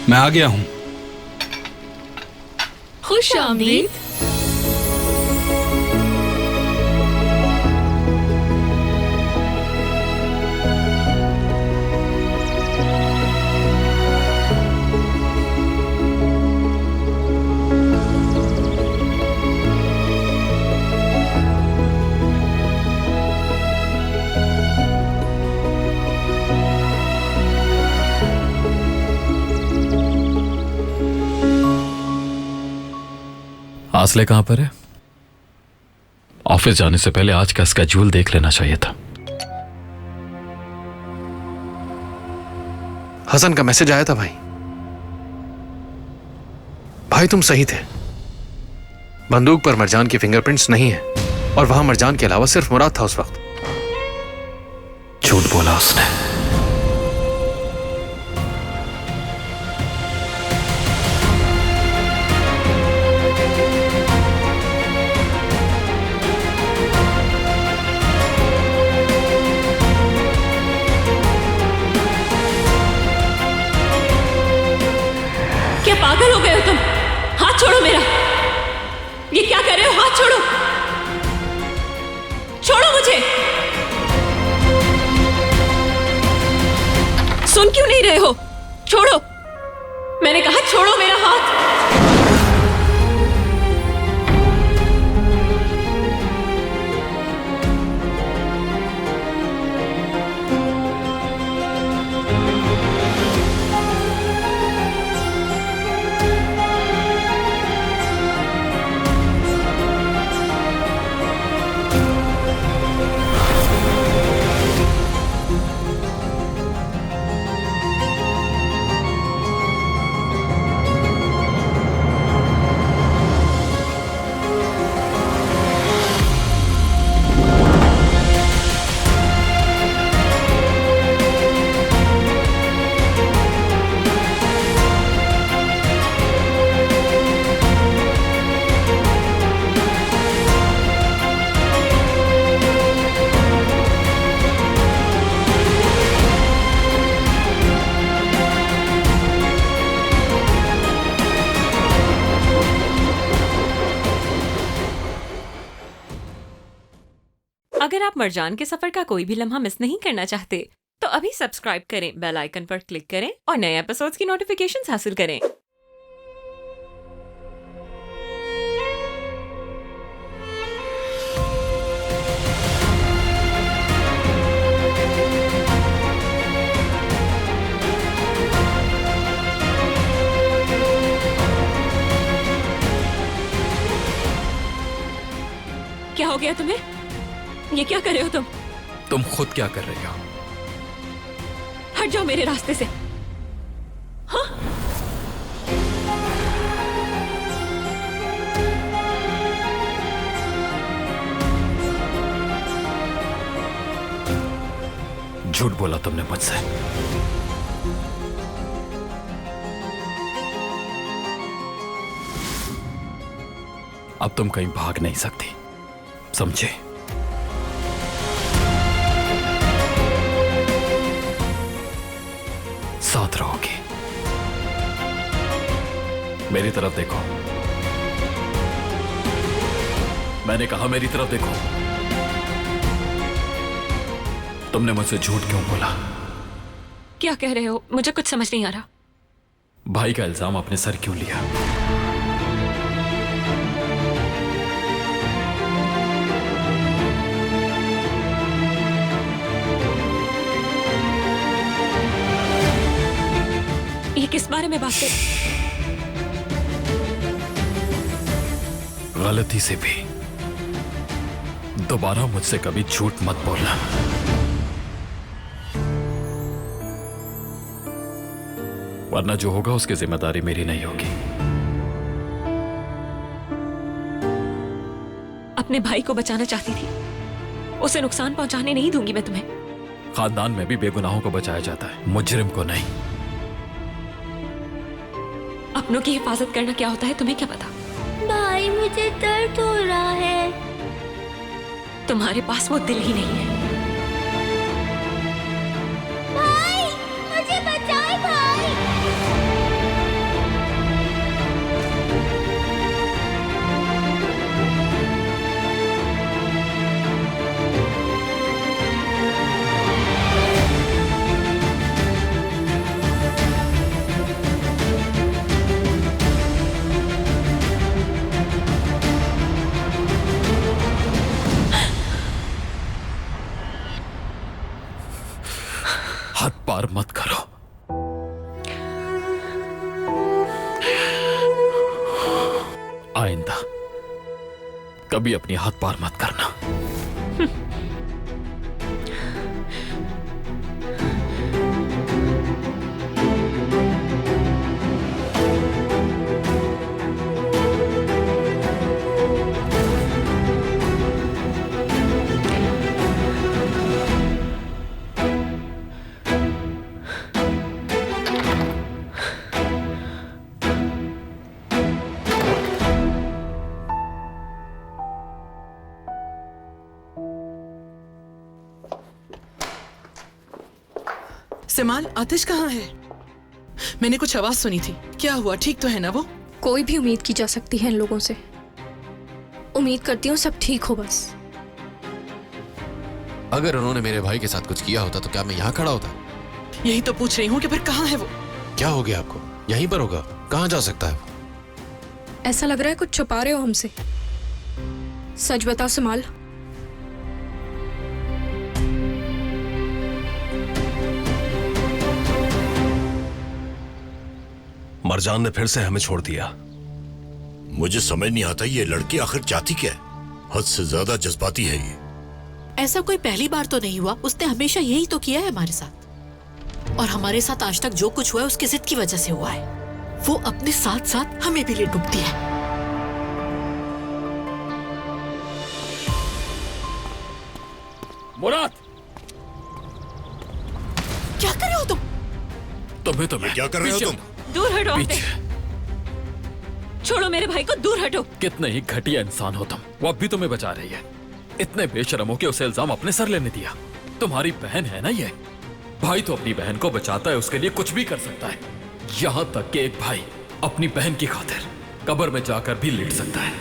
मैं आ गया हूं। खुश आमदीद। आसले कहां पर है? ऑफिस जाने से पहले आज का स्केड्यूल देख लेना चाहिए था। हसन का मैसेज आया था भाई। भाई तुम सही थे। बंदूक पर मरजान की फिंगरप्रिंट्स नहीं है और वहां मरजान के अलावा सिर्फ मुराद था उस वक्त। झूठ बोला उसने। क्या पागल हो गए हो तुम? हाथ छोड़ो मेरा। ये क्या कर रहे हो? हाथ छोड़ो। छोड़ो मुझे। सुन क्यों नहीं रहे हो? छोड़ो। मैंने कहा छोड़ो मेरा हाथ। अगर आप मरजान के सफर का कोई भी लम्हा मिस नहीं करना चाहते तो अभी सब्सक्राइब करें, बेल आइकन पर क्लिक करें और नए एपिसोड्स की नोटिफिकेशंस हासिल करें। क्या हो गया तुम्हें? ये क्या कर रहे हो तुम? तुम खुद क्या कर रही हो? हट जाओ मेरे रास्ते से। हाँ? झूठ बोला तुमने मुझसे। अब तुम कहीं भाग नहीं सकती, समझे? साथ रहोगी। मेरी तरफ देखो। मैंने कहा मेरी तरफ देखो। तुमने मुझसे झूठ क्यों बोला? क्या कह रहे हो? मुझे कुछ समझ नहीं आ रहा। भाई का इल्जाम अपने सर क्यों लिया? ये किस बारे में बात कर? गलती से भी दोबारा मुझसे कभी झूठ मत बोलना। वरना जो होगा उसकी जिम्मेदारी मेरी नहीं होगी। अपने भाई को बचाना चाहती थी, उसे नुकसान पहुंचाने नहीं दूंगी मैं तुम्हें। खानदान में भी बेगुनाहों को बचाया जाता है, मुजरिम को नहीं। अपनों की हिफाजत करना क्या होता है तुम्हें क्या पता? भाई मुझे दर्द हो रहा है। तुम्हारे पास वो दिल ही नहीं है। भाई मुझे बचाओ भाई। हाथ पार मत करो। आइंदा कभी अपनी हाथ पार मत करना। सिमाल, आतिश कहाँ है? मैंने कुछ आवाज सुनी थी। क्या हुआ? ठीक तो है ना वो? कोई भी उम्मीद की जा सकती है इन लोगों से। उम्मीद करती हूँ सब ठीक हो बस। अगर उन्होंने मेरे भाई के साथ कुछ किया होता तो क्या मैं यहाँ खड़ा होता? यही तो पूछ रही हूँ कि फिर कहाँ है वो? क्या हो गया आपको? यहीं पर होगा, कहाँ जा सकता है वो? ऐसा लग रहा है कुछ छुपा रहे हो हमसे। सच बताओ सिमाल। मरजान ने फिर से हमें छोड़ दिया। मुझे समझ नहीं आता ये लड़की आखिर चाहती क्या है? हद से ज्यादा जज्बाती है ये। ऐसा कोई पहली बार तो नहीं हुआ। उसने हमेशा यही तो किया है हमारे साथ, और हमारे साथ आज तक जो कुछ हुआ है उसकी जिद की वजह से हुआ है। वो अपने साथ साथ हमें भी ले डूबती है। मुराद, क्या कर रहे हो तुम? तुम्हें क्या कर रहे हो तुम? दूर हटो अपने। छोड़ो मेरे भाई को, दूर हटो। कितने ही घटिया इंसान हो तुम। वो अब भी तुम्हें बचा रही है। इतने बेशरम हो कि उसे इल्जाम अपने सर लेने दिया। तुम्हारी बहन है ना ये। भाई तो अपनी बहन को बचाता है, उसके लिए कुछ भी कर सकता है। यहां तक कि एक भाई अपनी बहन की खातिर कब्र में जाकर भी लेट सकता है।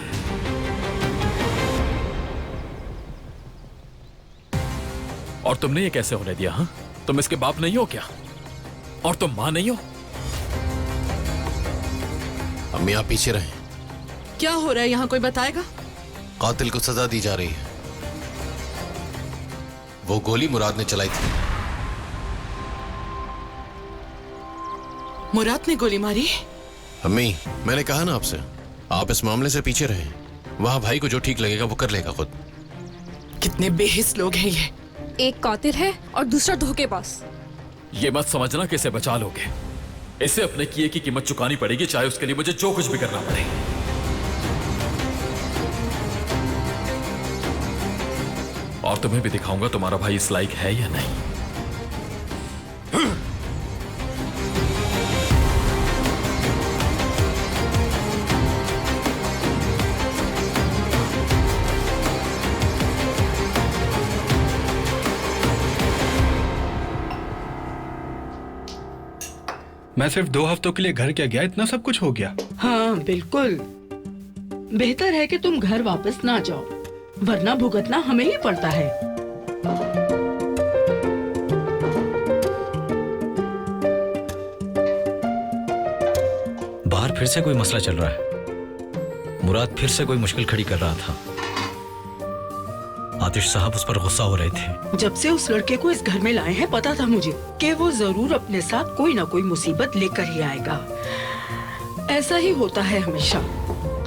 और तुमने ये कैसे होने दिया? हाँ, तुम इसके बाप नहीं हो क्या? और तुम मां नहीं हो? अम्मी आप पीछे रहें। क्या हो रहा है यहाँ, कोई बताएगा? कातिल को सजा दी जा रही है। वो गोली मुराद ने चलाई थी। मुराद ने गोली मारी? अम्मी मैंने कहा ना आपसे, आप इस मामले से पीछे रहें। वहां भाई को जो ठीक लगेगा वो कर लेगा खुद। कितने बेहिस लोग हैं ये। एक कातिल है और दूसरा धोखेबाज। ये मत समझना कि इसे बचा लोगे। इसे अपने किए की कीमत चुकानी पड़ेगी, चाहे उसके लिए मुझे जो कुछ भी करना पड़े। और तुम्हें भी दिखाऊंगा तुम्हारा भाई इस लायक है या नहीं। मैं सिर्फ 2 हफ्तों के लिए घर क्या गया, इतना सब कुछ हो गया। हाँ बिल्कुल, बेहतर है कि तुम घर वापस ना जाओ, वरना भुगतना हमें ही पड़ता है। बाहर फिर से कोई मसला चल रहा है। मुराद फिर से कोई मुश्किल खड़ी कर रहा था। आतिश साहब उस पर गुस्सा हो रहे थे। जब से उस लड़के को इस घर में लाए हैं, पता था मुझे कि वो जरूर अपने साथ कोई ना कोई मुसीबत लेकर ही आएगा। ऐसा ही होता है हमेशा।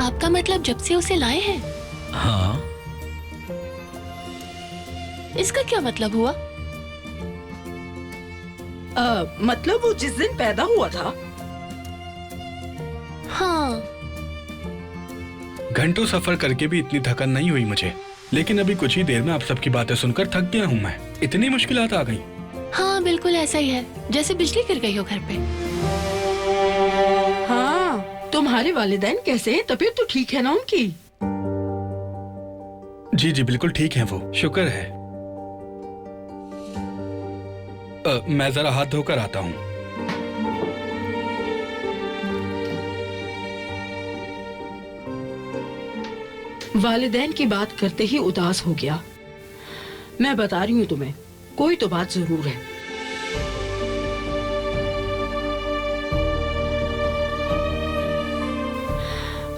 आपका मतलब जब से उसे लाए हैं? हाँ। इसका क्या मतलब हुआ? मतलब वो जिस दिन पैदा हुआ था। हाँ। घंटों सफर करके भी इतनी थकान नहीं हुई मुझे, लेकिन अभी कुछ ही देर में आप सबकी बातें सुनकर थक गया हूँ मैं। इतनी मुश्किलात आ गई। हाँ बिल्कुल ऐसा ही है, जैसे बिजली गिर गई हो घर पे। हाँ, तुम्हारे वालिदैन कैसे हैं? तबीयत तो ठीक है ना उनकी? जी जी बिल्कुल ठीक है वो, शुक्र है। मैं जरा हाथ धोकर आता हूँ। वालिदैन की बात करते ही उदास हो गया। मैं बता रही हूँ तुम्हें, कोई तो बात जरूर है।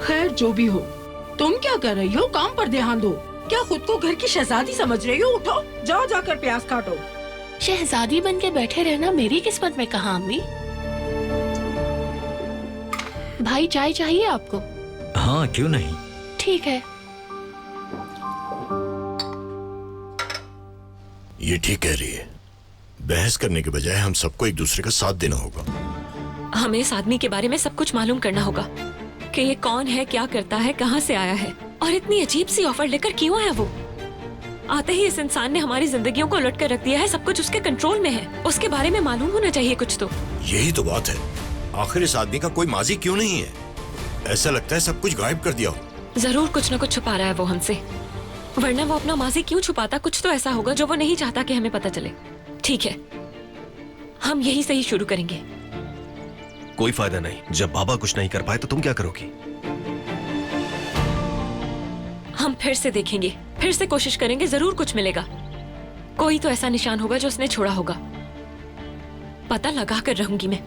खैर जो भी हो, तुम क्या कर रही हो? काम पर ध्यान दो। क्या खुद को घर की शहजादी समझ रही हो? उठो, जाओ जाकर प्याज काटो। शहजादी बन के बैठे रहना मेरी किस्मत में कहाँ अम्मी? भाई चाय चाहिए आपको? हाँ क्यों नहीं। ठीक है। ये ठीक कह रही है। बहस करने के बजाय हम सबको एक दूसरे का साथ देना होगा। हमें इस आदमी के बारे में सब कुछ मालूम करना होगा कि ये कौन है, क्या करता है, कहाँ से आया है और इतनी अजीब सी ऑफर लेकर क्यों आया वो। आते ही इस इंसान ने हमारी जिंदगियों को उलट कर रख दिया है। सब कुछ उसके कंट्रोल में है। उसके बारे में मालूम होना चाहिए कुछ तो। यही तो बात है। आखिर इस आदमी का कोई माजी क्यों नहीं है? ऐसा लगता है सब कुछ गायब कर दिया हो। जरूर कुछ न कुछ छुपा रहा है वो हमसे, वरना वो अपना माजी क्यों छुपाता? कुछ तो ऐसा होगा जो वो नहीं चाहता कि हमें पता चले। ठीक है, हम यही से ही शुरू करेंगे। कोई फायदा नहीं। जब बाबा कुछ नहीं कर पाए तो तुम क्या करोगी? हम फिर से देखेंगे, फिर से कोशिश करेंगे, जरूर कुछ मिलेगा। कोई तो ऐसा निशान होगा जो उसने छोड़ा होगा। पता लगा कर रहूंगी मैं।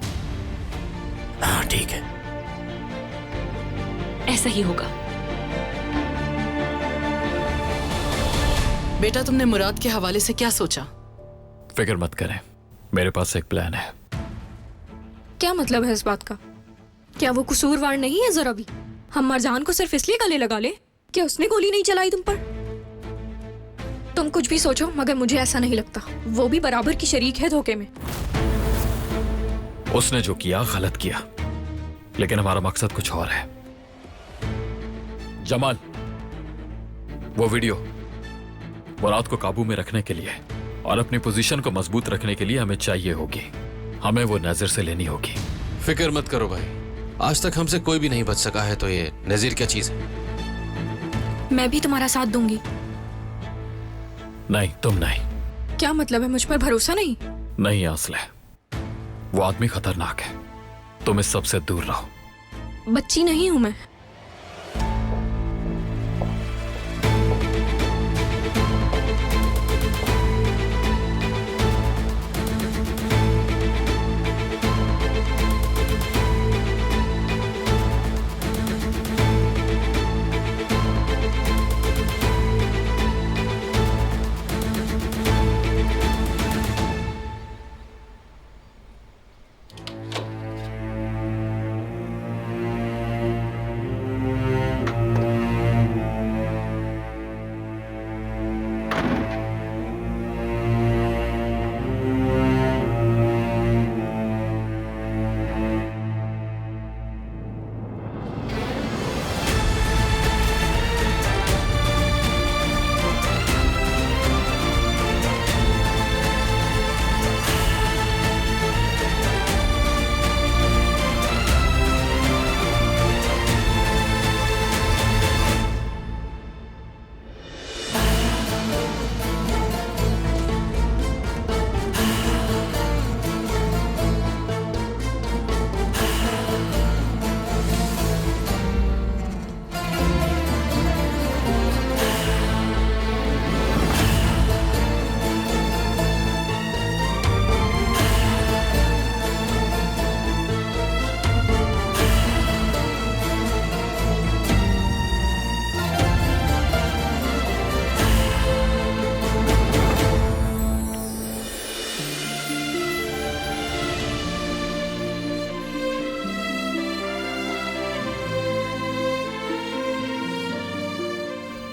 हाँ ठीक है, ऐसा ही होगा। बेटा तुमने मुराद के हवाले से क्या सोचा? फिक्र मत करें, मेरे पास एक प्लान है। क्या मतलब है इस बात का? क्या वो कसूरवार नहीं है जरा भी? हम मरजान को सिर्फ इसलिए गले लगा ले कि उसने गोली नहीं चलाई तुम पर? तुम कुछ भी सोचो, मगर मुझे ऐसा नहीं लगता। वो भी बराबर की शरीक है धोखे में। उसने जो किया गलत किया, लेकिन हमारा मकसद कुछ और है। जमाल, वो वीडियो मुराद को काबू में रखने के लिए और अपनी पोजीशन को मजबूत रखने के लिए हमें चाहिए होगी। हमें वो नजर से लेनी होगी। फिक्र मत करो भाई, आज तक हमसे कोई भी नहीं बच सका है, तो ये नजीर क्या चीज है? मैं भी तुम्हारा साथ दूंगी। नहीं, तुम नहीं। क्या मतलब है? मुझ पर भरोसा नहीं? नहीं आसले, वो आदमी खतरनाक है। तुम इस सबसे दूर रहो। बच्ची नहीं हूं मैं।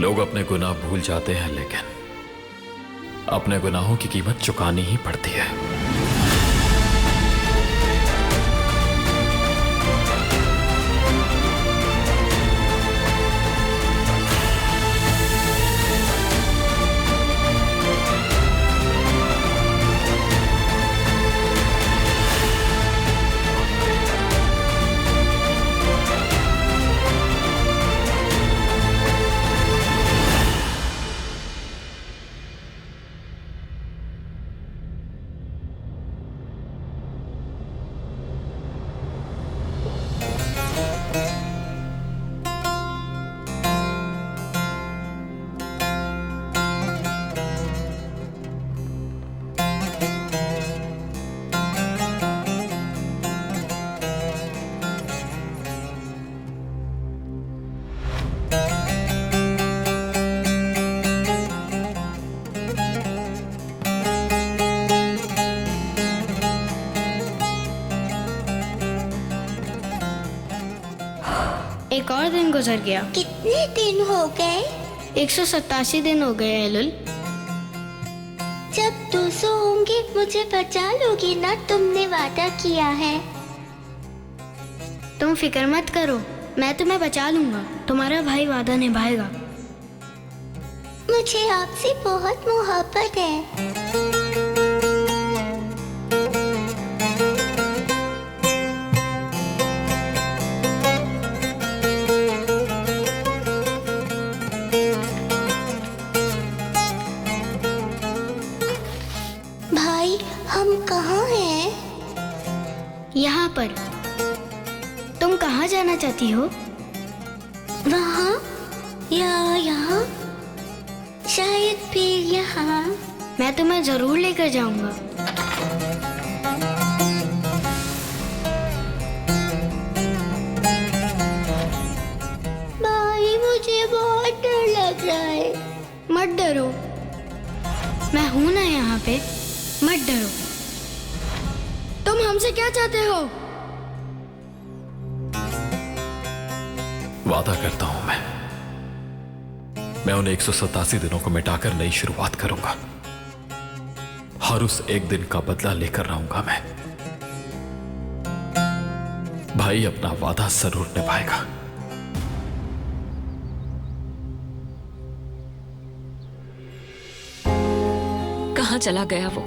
लोग अपने गुनाह भूल जाते हैं, लेकिन अपने गुनाहों की कीमत चुकानी ही पड़ती है। एक और दिन गुजर गया। कितने दिन हो गए? 187 दिन हो गए एलुल। जब 200 होंगे मुझे बचा लोगी ना, तुमने वादा किया है। तुम फिक्र मत करो, मैं तुम्हें बचा लूंगा। तुम्हारा भाई वादा निभाएगा। मुझे आपसे बहुत मोहब्बत है। हम कहाँ हैं? यहाँ पर। तुम कहाँ जाना चाहती हो? वहाँ या यहाँ? शायद फिर यहाँ। मैं तुम्हें जरूर लेकर जाऊंगा। भाई मुझे बहुत डर लग रहा है। मत डरो, मैं हूँ ना यहाँ पे। मत डरो। तुम हमसे क्या चाहते हो? वादा करता हूं मैं उन 187 दिनों को मिटाकर नई शुरुआत करूंगा। हर उस एक दिन का बदला लेकर रहूंगा मैं। भाई अपना वादा जरूर निभाएगा। कहाँ चला गया वो?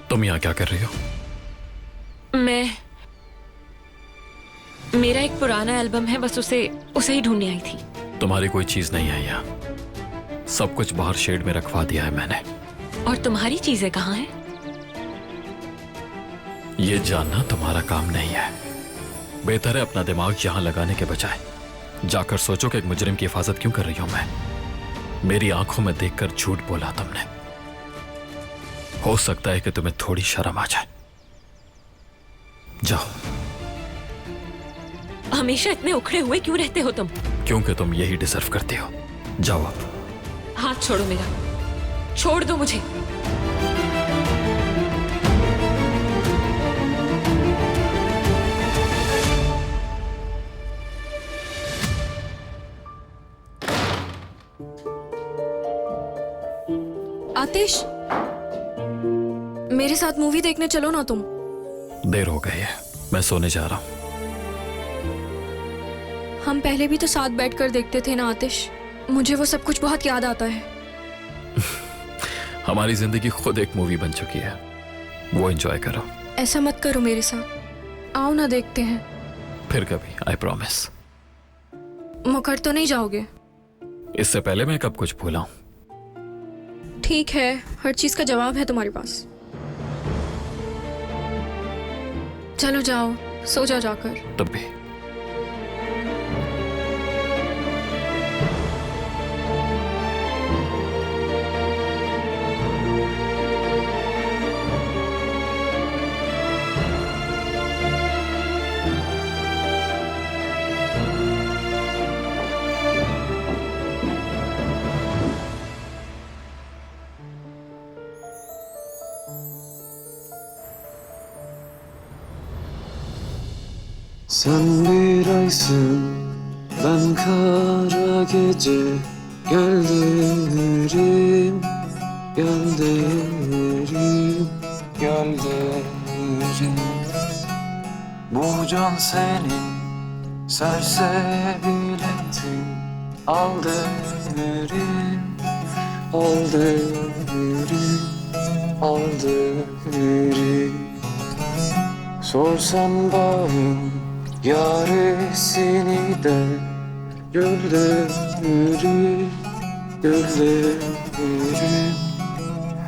तुम यहाँ क्या कर रही हो? मेरा एक पुराना एल्बम है, बस उसे ही ढूंढने आई थी। तुम्हारी कोई चीज नहीं है यहाँ। सब कुछ बाहर शेड में रखवा दिया है मैंने। और तुम्हारी चीजें कहाँ हैं? ये जानना तुम्हारा काम नहीं है। बेहतर है अपना दिमाग यहाँ लगाने के बजाय जाकर सोचो कि एक मुजरिम की हिफाजत क्यों कर रही हूं मैं। मेरी आंखों में देखकर झूठ बोला तुमने। हो सकता है कि तुम्हें थोड़ी शर्म आ जाए। जाओ। हमेशा इतने उखड़े हुए क्यों रहते हो तुम? क्योंकि तुम यही डिजर्व करते हो। जाओ अब। हाथ छोड़ो मेरा, छोड़ दो मुझे। आतिश, मेरे साथ मूवी देखने चलो ना तुम। देर हो गई है, मैं सोने जा रहा हूँ। हम पहले भी तो साथ बैठकर देखते थे ना आतिश, मुझे वो सब कुछ बहुत याद आता है। हमारी जिंदगी खुद एक मूवी बन चुकी है, वो एंजॉय करो। ऐसा मत करो मेरे साथ, आओ ना देखते हैं। फिर कभी, आई प्रॉमिस। मुकर तो नहीं जाओगे? इससे पहले मैं कब कुछ भूला हूं। ठीक है, हर चीज का जवाब है तुम्हारे पास। चलो जाओ, सो जाओ जाकर। तब भी Sen bir aysın, ben kara gece. Gel derim, gel derim, gel derim. Bu can senin, sersebiletin. Al derim, al derim, al derim. Sorsam bağın yaresini de gül derim, gül derim,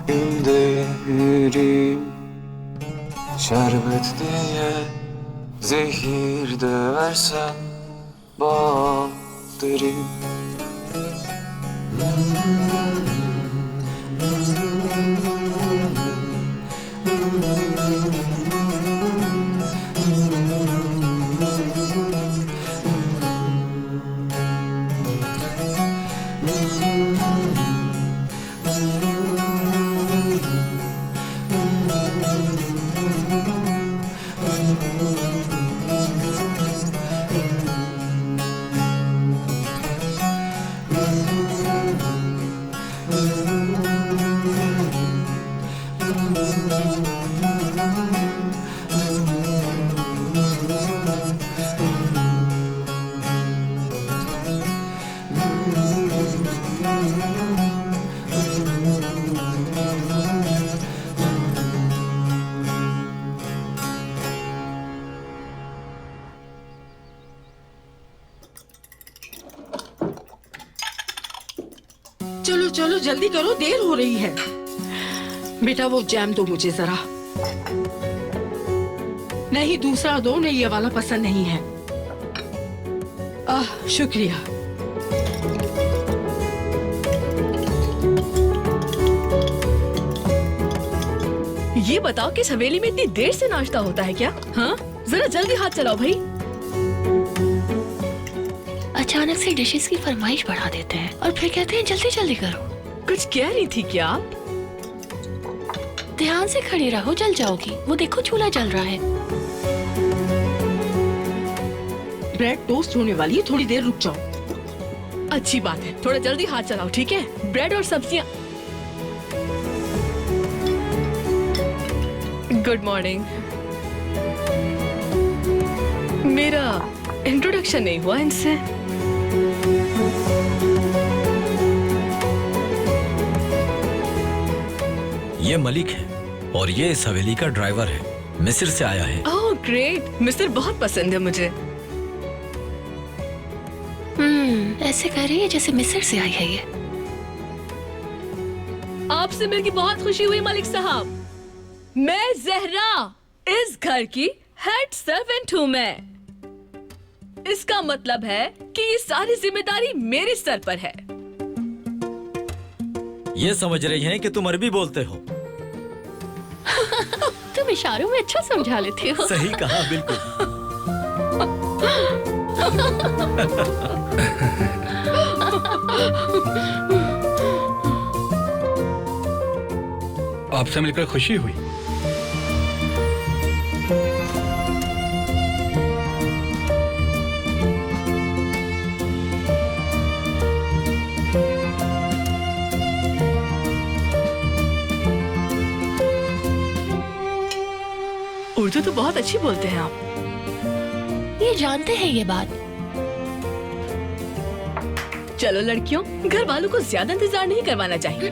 gül derim. Şerbet diye zehir de versen bal derim. चलो चलो जल्दी करो, देर हो रही है। बेटा वो jam दो मुझे जरा। नहीं दूसरा दो, नहीं ये वाला पसंद नहीं है। शुक्रिया। ये बताओ कि इस हवेली में इतनी देर से नाश्ता होता है क्या? हाँ, जरा जल्दी हाथ चलाओ भाई। अचानक से डिशेस की फरमाइश बढ़ा देते हैं और फिर कहते हैं जल्दी जल्दी करो। कुछ कह रही थी क्या आप? ध्यान से खड़ी रहो, जल जाओगी। वो देखो चूल्हा जल रहा है। ब्रेड टोस्ट होने वाली है, थोड़ी देर रुक जाओ। अच्छी बात है, थोड़ा जल्दी हाथ चलाओ, ठीक है? ब्रेड और सब्जियां। Good morning. मेरा इंट्रोडक्शन नहीं हुआ इनसे। ये मलिक है और ये इस हवेली का ड्राइवर है, मिस्र से आया है। ओह ग्रेट, मिस्र बहुत पसंद है मुझे। ऐसे कर रही है जैसे मिस्र से आई है ये। आपसे मिलकर बहुत खुशी हुई मलिक साहब। मैं जहरा, इस घर की हेड सर्वेंट हूँ मैं। इसका मतलब है कि ये सारी जिम्मेदारी मेरे सर पर है। ये समझ रही हैं कि तुम अरबी बोलते हो। तुम इशारों में अच्छा समझा लेते हो। सही कहा, बिल्कुल। आपसे मिलकर खुशी हुई। उर्दू तो बहुत अच्छी बोलते हैं आप। ये जानते हैं ये बात। चलो लड़कियों, घर वालों को ज्यादा इंतजार नहीं करवाना चाहिए।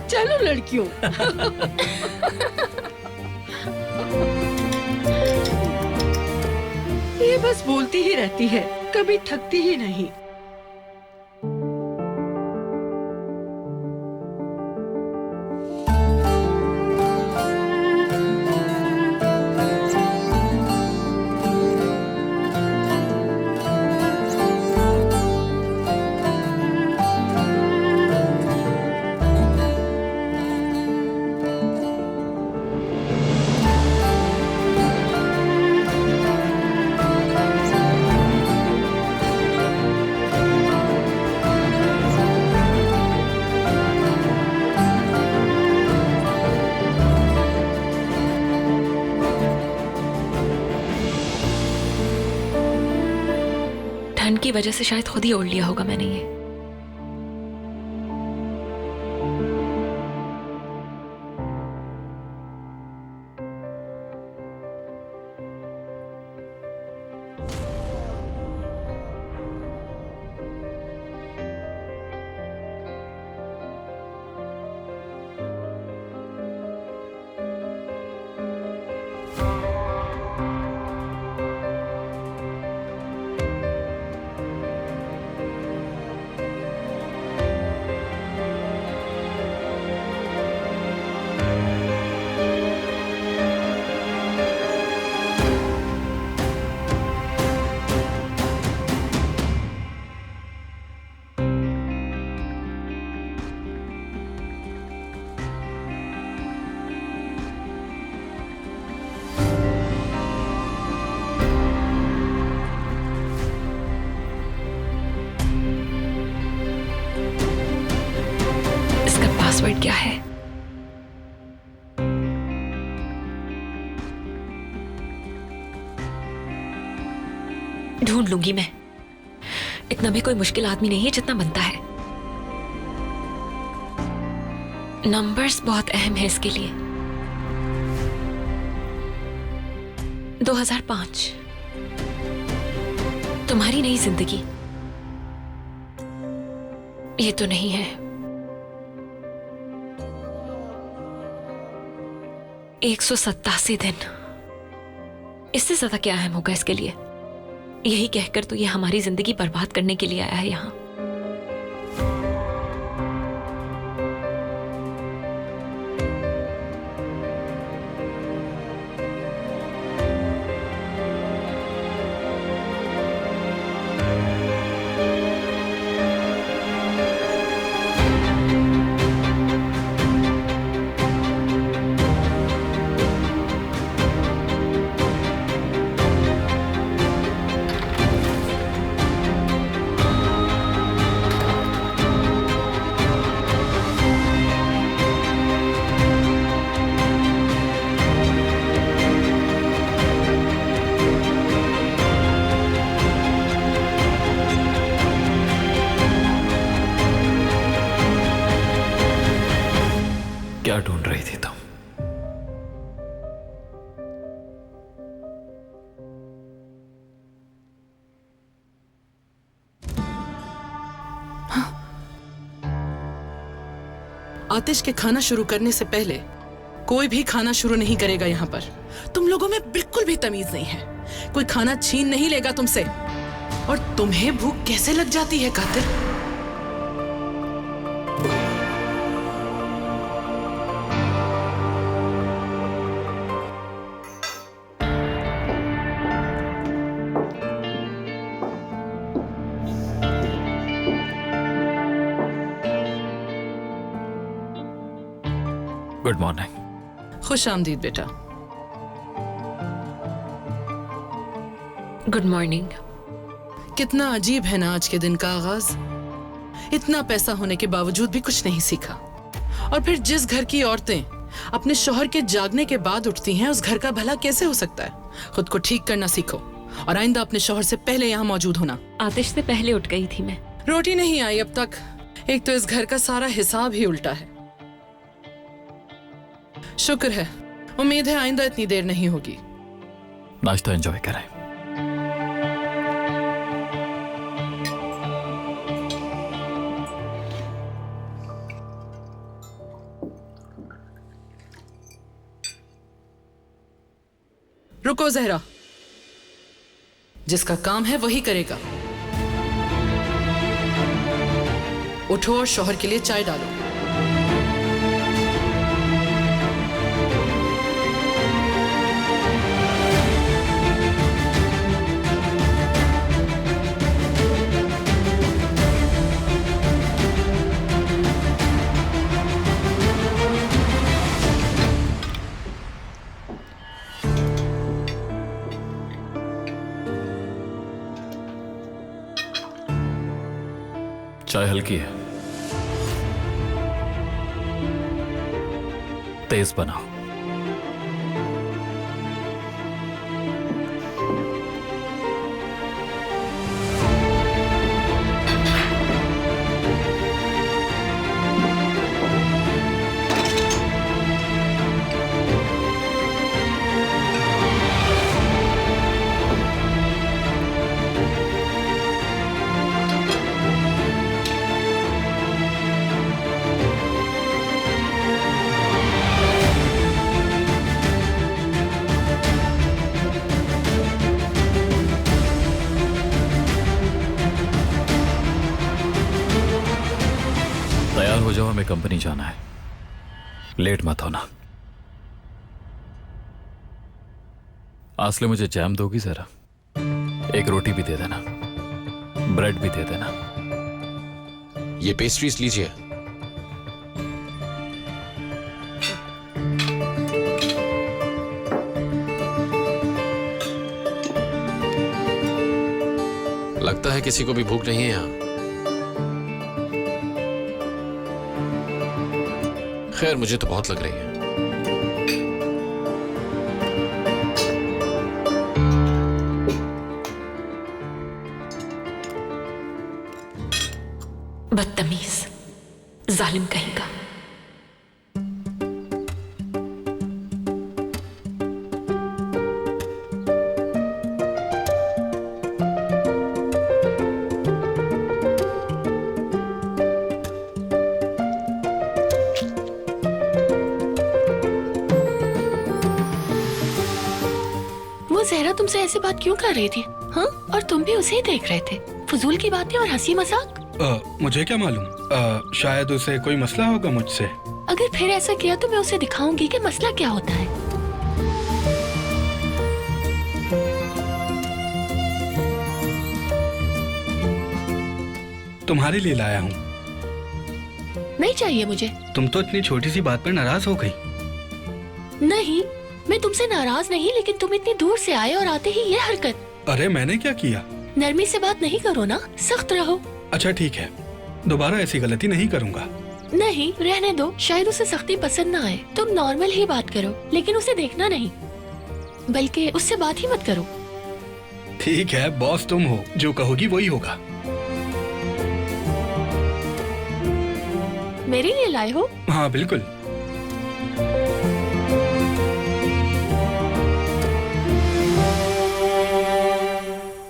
चलो लड़कियों। ये बस बोलती ही रहती है, कभी थकती ही नहीं। ठंड की वजह से शायद खुद ही ओढ़ लिया होगा मैंने ये। पासवर्ड क्या है? ढूंढ लूंगी मैं। इतना भी कोई मुश्किल आदमी नहीं है जितना बनता है। नंबर्स बहुत अहम है इसके लिए। 2005 तुम्हारी नई जिंदगी। ये तो नहीं है। 187 दिन। इससे ज्यादा क्या अहम होगा इसके लिए? यही कहकर तो ये हमारी जिंदगी बर्बाद करने के लिए आया है यहां। क्या ढूंढ रही थी तुम? आतिश के खाना शुरू करने से पहले कोई भी खाना शुरू नहीं करेगा यहाँ पर। तुम लोगों में बिल्कुल भी तमीज नहीं है। कोई खाना छीन नहीं लेगा तुमसे। और तुम्हें भूख कैसे लग जाती है कातिल? Good morning. खुश आमदीद बेटा। Good morning. कितना अजीब है ना आज के दिन का आगाज। इतना पैसा होने के बावजूद भी कुछ नहीं सीखा। और फिर जिस घर की औरतें अपने शौहर के जागने के बाद उठती हैं, उस घर का भला कैसे हो सकता है? खुद को ठीक करना सीखो और आइंदा अपने शौहर से पहले यहाँ मौजूद होना। आतिश से पहले उठ गई थी मैं। रोटी नहीं आई अब तक। एक तो इस घर का सारा हिसाब ही उल्टा है। शुक्र है, उम्मीद है आइंदा इतनी देर नहीं होगी। नाश्ता एंजॉय करें। रुको जहरा, जिसका काम है वही करेगा। उठो और शौहर के लिए चाय डालो। चाय हल्की है, तेज बनाओ। तैयार हो जाओ, हमें कंपनी जाना है। लेट मत होना। आसले मुझे जैम दोगी जरा? एक रोटी भी दे देना, ब्रेड भी दे देना। ये पेस्ट्रीज लीजिए। लगता है किसी को भी भूख नहीं है यहाँ। खैर, मुझे तो बहुत लग रही है। बदतमीज, जालिम कहेगा। जहरा तुमसे ऐसी बात क्यों कर रही थी? हाँ, और तुम भी उसे ही देख रहे थे। फजूल की बातें और हंसी मजाक। मुझे क्या मालूम, शायद उसे कोई मसला होगा मुझसे। अगर फिर ऐसा किया तो मैं उसे दिखाऊंगी कि मसला क्या होता है। तुम्हारे लिए लाया हूँ। नहीं चाहिए मुझे। तुम तो इतनी छोटी सी बात पर नाराज हो गई। नहीं, मैं तुमसे नाराज नहीं, लेकिन तुम इतनी दूर से आए और आते ही ये हरकत। अरे मैंने क्या किया? नरमी से बात नहीं करो ना, सख्त रहो। अच्छा ठीक है, दोबारा ऐसी गलती नहीं करूँगा। नहीं, रहने दो, शायद उसे सख्ती पसंद ना आए। तुम नॉर्मल ही बात करो, लेकिन उसे देखना नहीं, बल्कि उससे बात ही मत करो। ठीक है, बॉस तुम हो, जो कहोगी वही होगा। मेरे लिए लाए हो? हाँ बिल्कुल।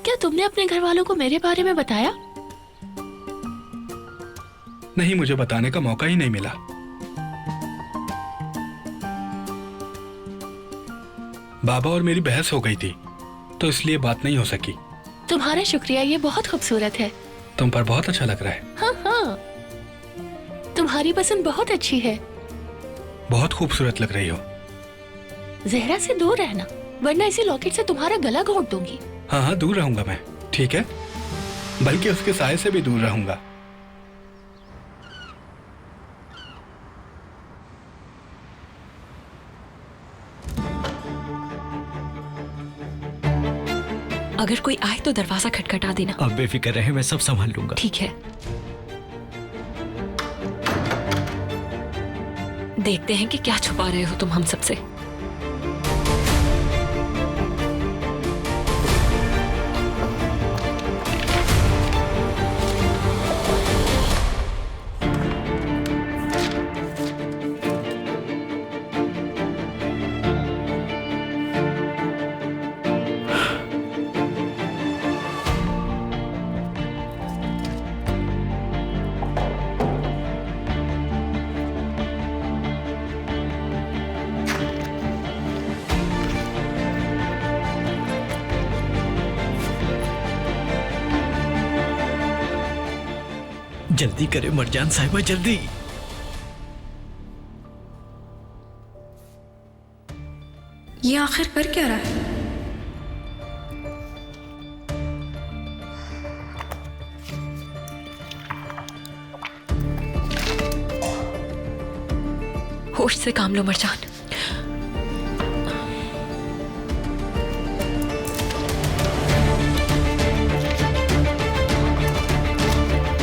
क्या तुमने अपने घर वालों को मेरे बारे में बताया? नहीं, मुझे बताने का मौका ही नहीं मिला। बाबा और मेरी बहस हो गई थी, तो इसलिए बात नहीं हो सकी। तुम्हारा शुक्रिया, ये बहुत खूबसूरत है। तुम पर बहुत अच्छा लग रहा है। हाँ हाँ, तुम्हारी पसंद बहुत अच्छी है। बहुत खूबसूरत लग रही हो। जहरा से दूर रहना, वरना इसी लॉकेट से तुम्हारा गला घोंट दूंगी। हाँ हाँ, दूर रहूंगा मैं, ठीक है, बल्कि उसके साए से भी दूर रहूंगा। अगर कोई आए तो दरवाजा खटखटा देना। अब बेफिक्र रहे, मैं सब संभाल लूंगा। ठीक है। देखते हैं कि क्या छुपा रहे हो तुम हम सबसे। जल्दी करे मरजान साहिबा, जल्दी। ये आखिर कर क्या रहा है? होश से काम लो मरजान।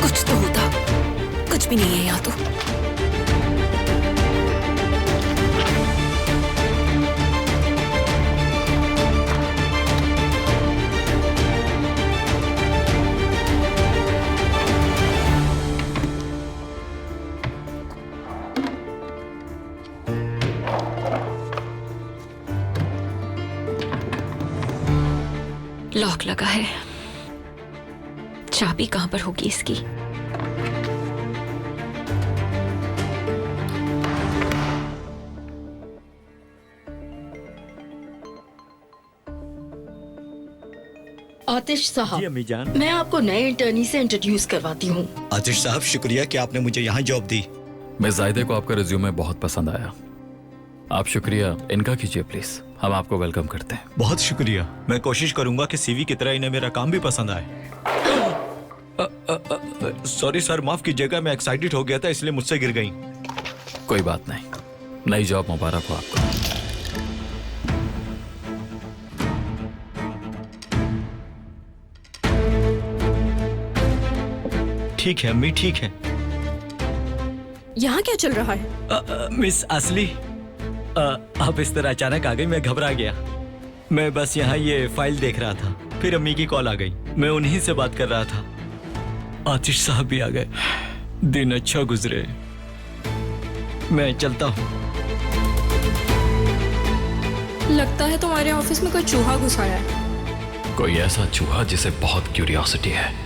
कुछ तो होता, कुछ भी नहीं है यहाँ तो। लॉक लगा है, चाबी कहां पर होगी इसकी? आतिश साहब, अम्मी जान। मैं आपको नए इंटर्नी से इंट्रोड्यूस करवाती हूँ। आतिश साहब, शुक्रिया कि आपने मुझे यहाँ जॉब दी। मिस जायदे को आपका रिज्यूमे बहुत पसंद आया। आप शुक्रिया इनका कीजिए प्लीज, हम आपको वेलकम करते हैं। बहुत शुक्रिया। मैं कोशिश करूंगा कि सीवी की तरह इन्हें मेरा काम भी पसंद आए। सॉरी सर, माफ कीजिएगा, मैं एक्साइटेड हो गया था इसलिए मुझसे गिर गई। कोई बात नहीं, नई जॉब मुबारक हो आपको। ठीक है अम्मी, ठीक है। यहाँ क्या चल रहा है? मिस असली, आप इस तरह अचानक आ गई, मैं घबरा गया। मैं बस यहाँ ये फाइल देख रहा था, फिर अम्मी की कॉल आ गई, मैं उन्हीं से बात कर रहा था। आतिश साहब भी आ गए। दिन अच्छा गुजरे, मैं चलता हूँ। लगता है तुम्हारे ऑफिस में कोई चूहा घुस आया है। कोई ऐसा चूहा जिसे बहुत क्यूरियोसिटी है।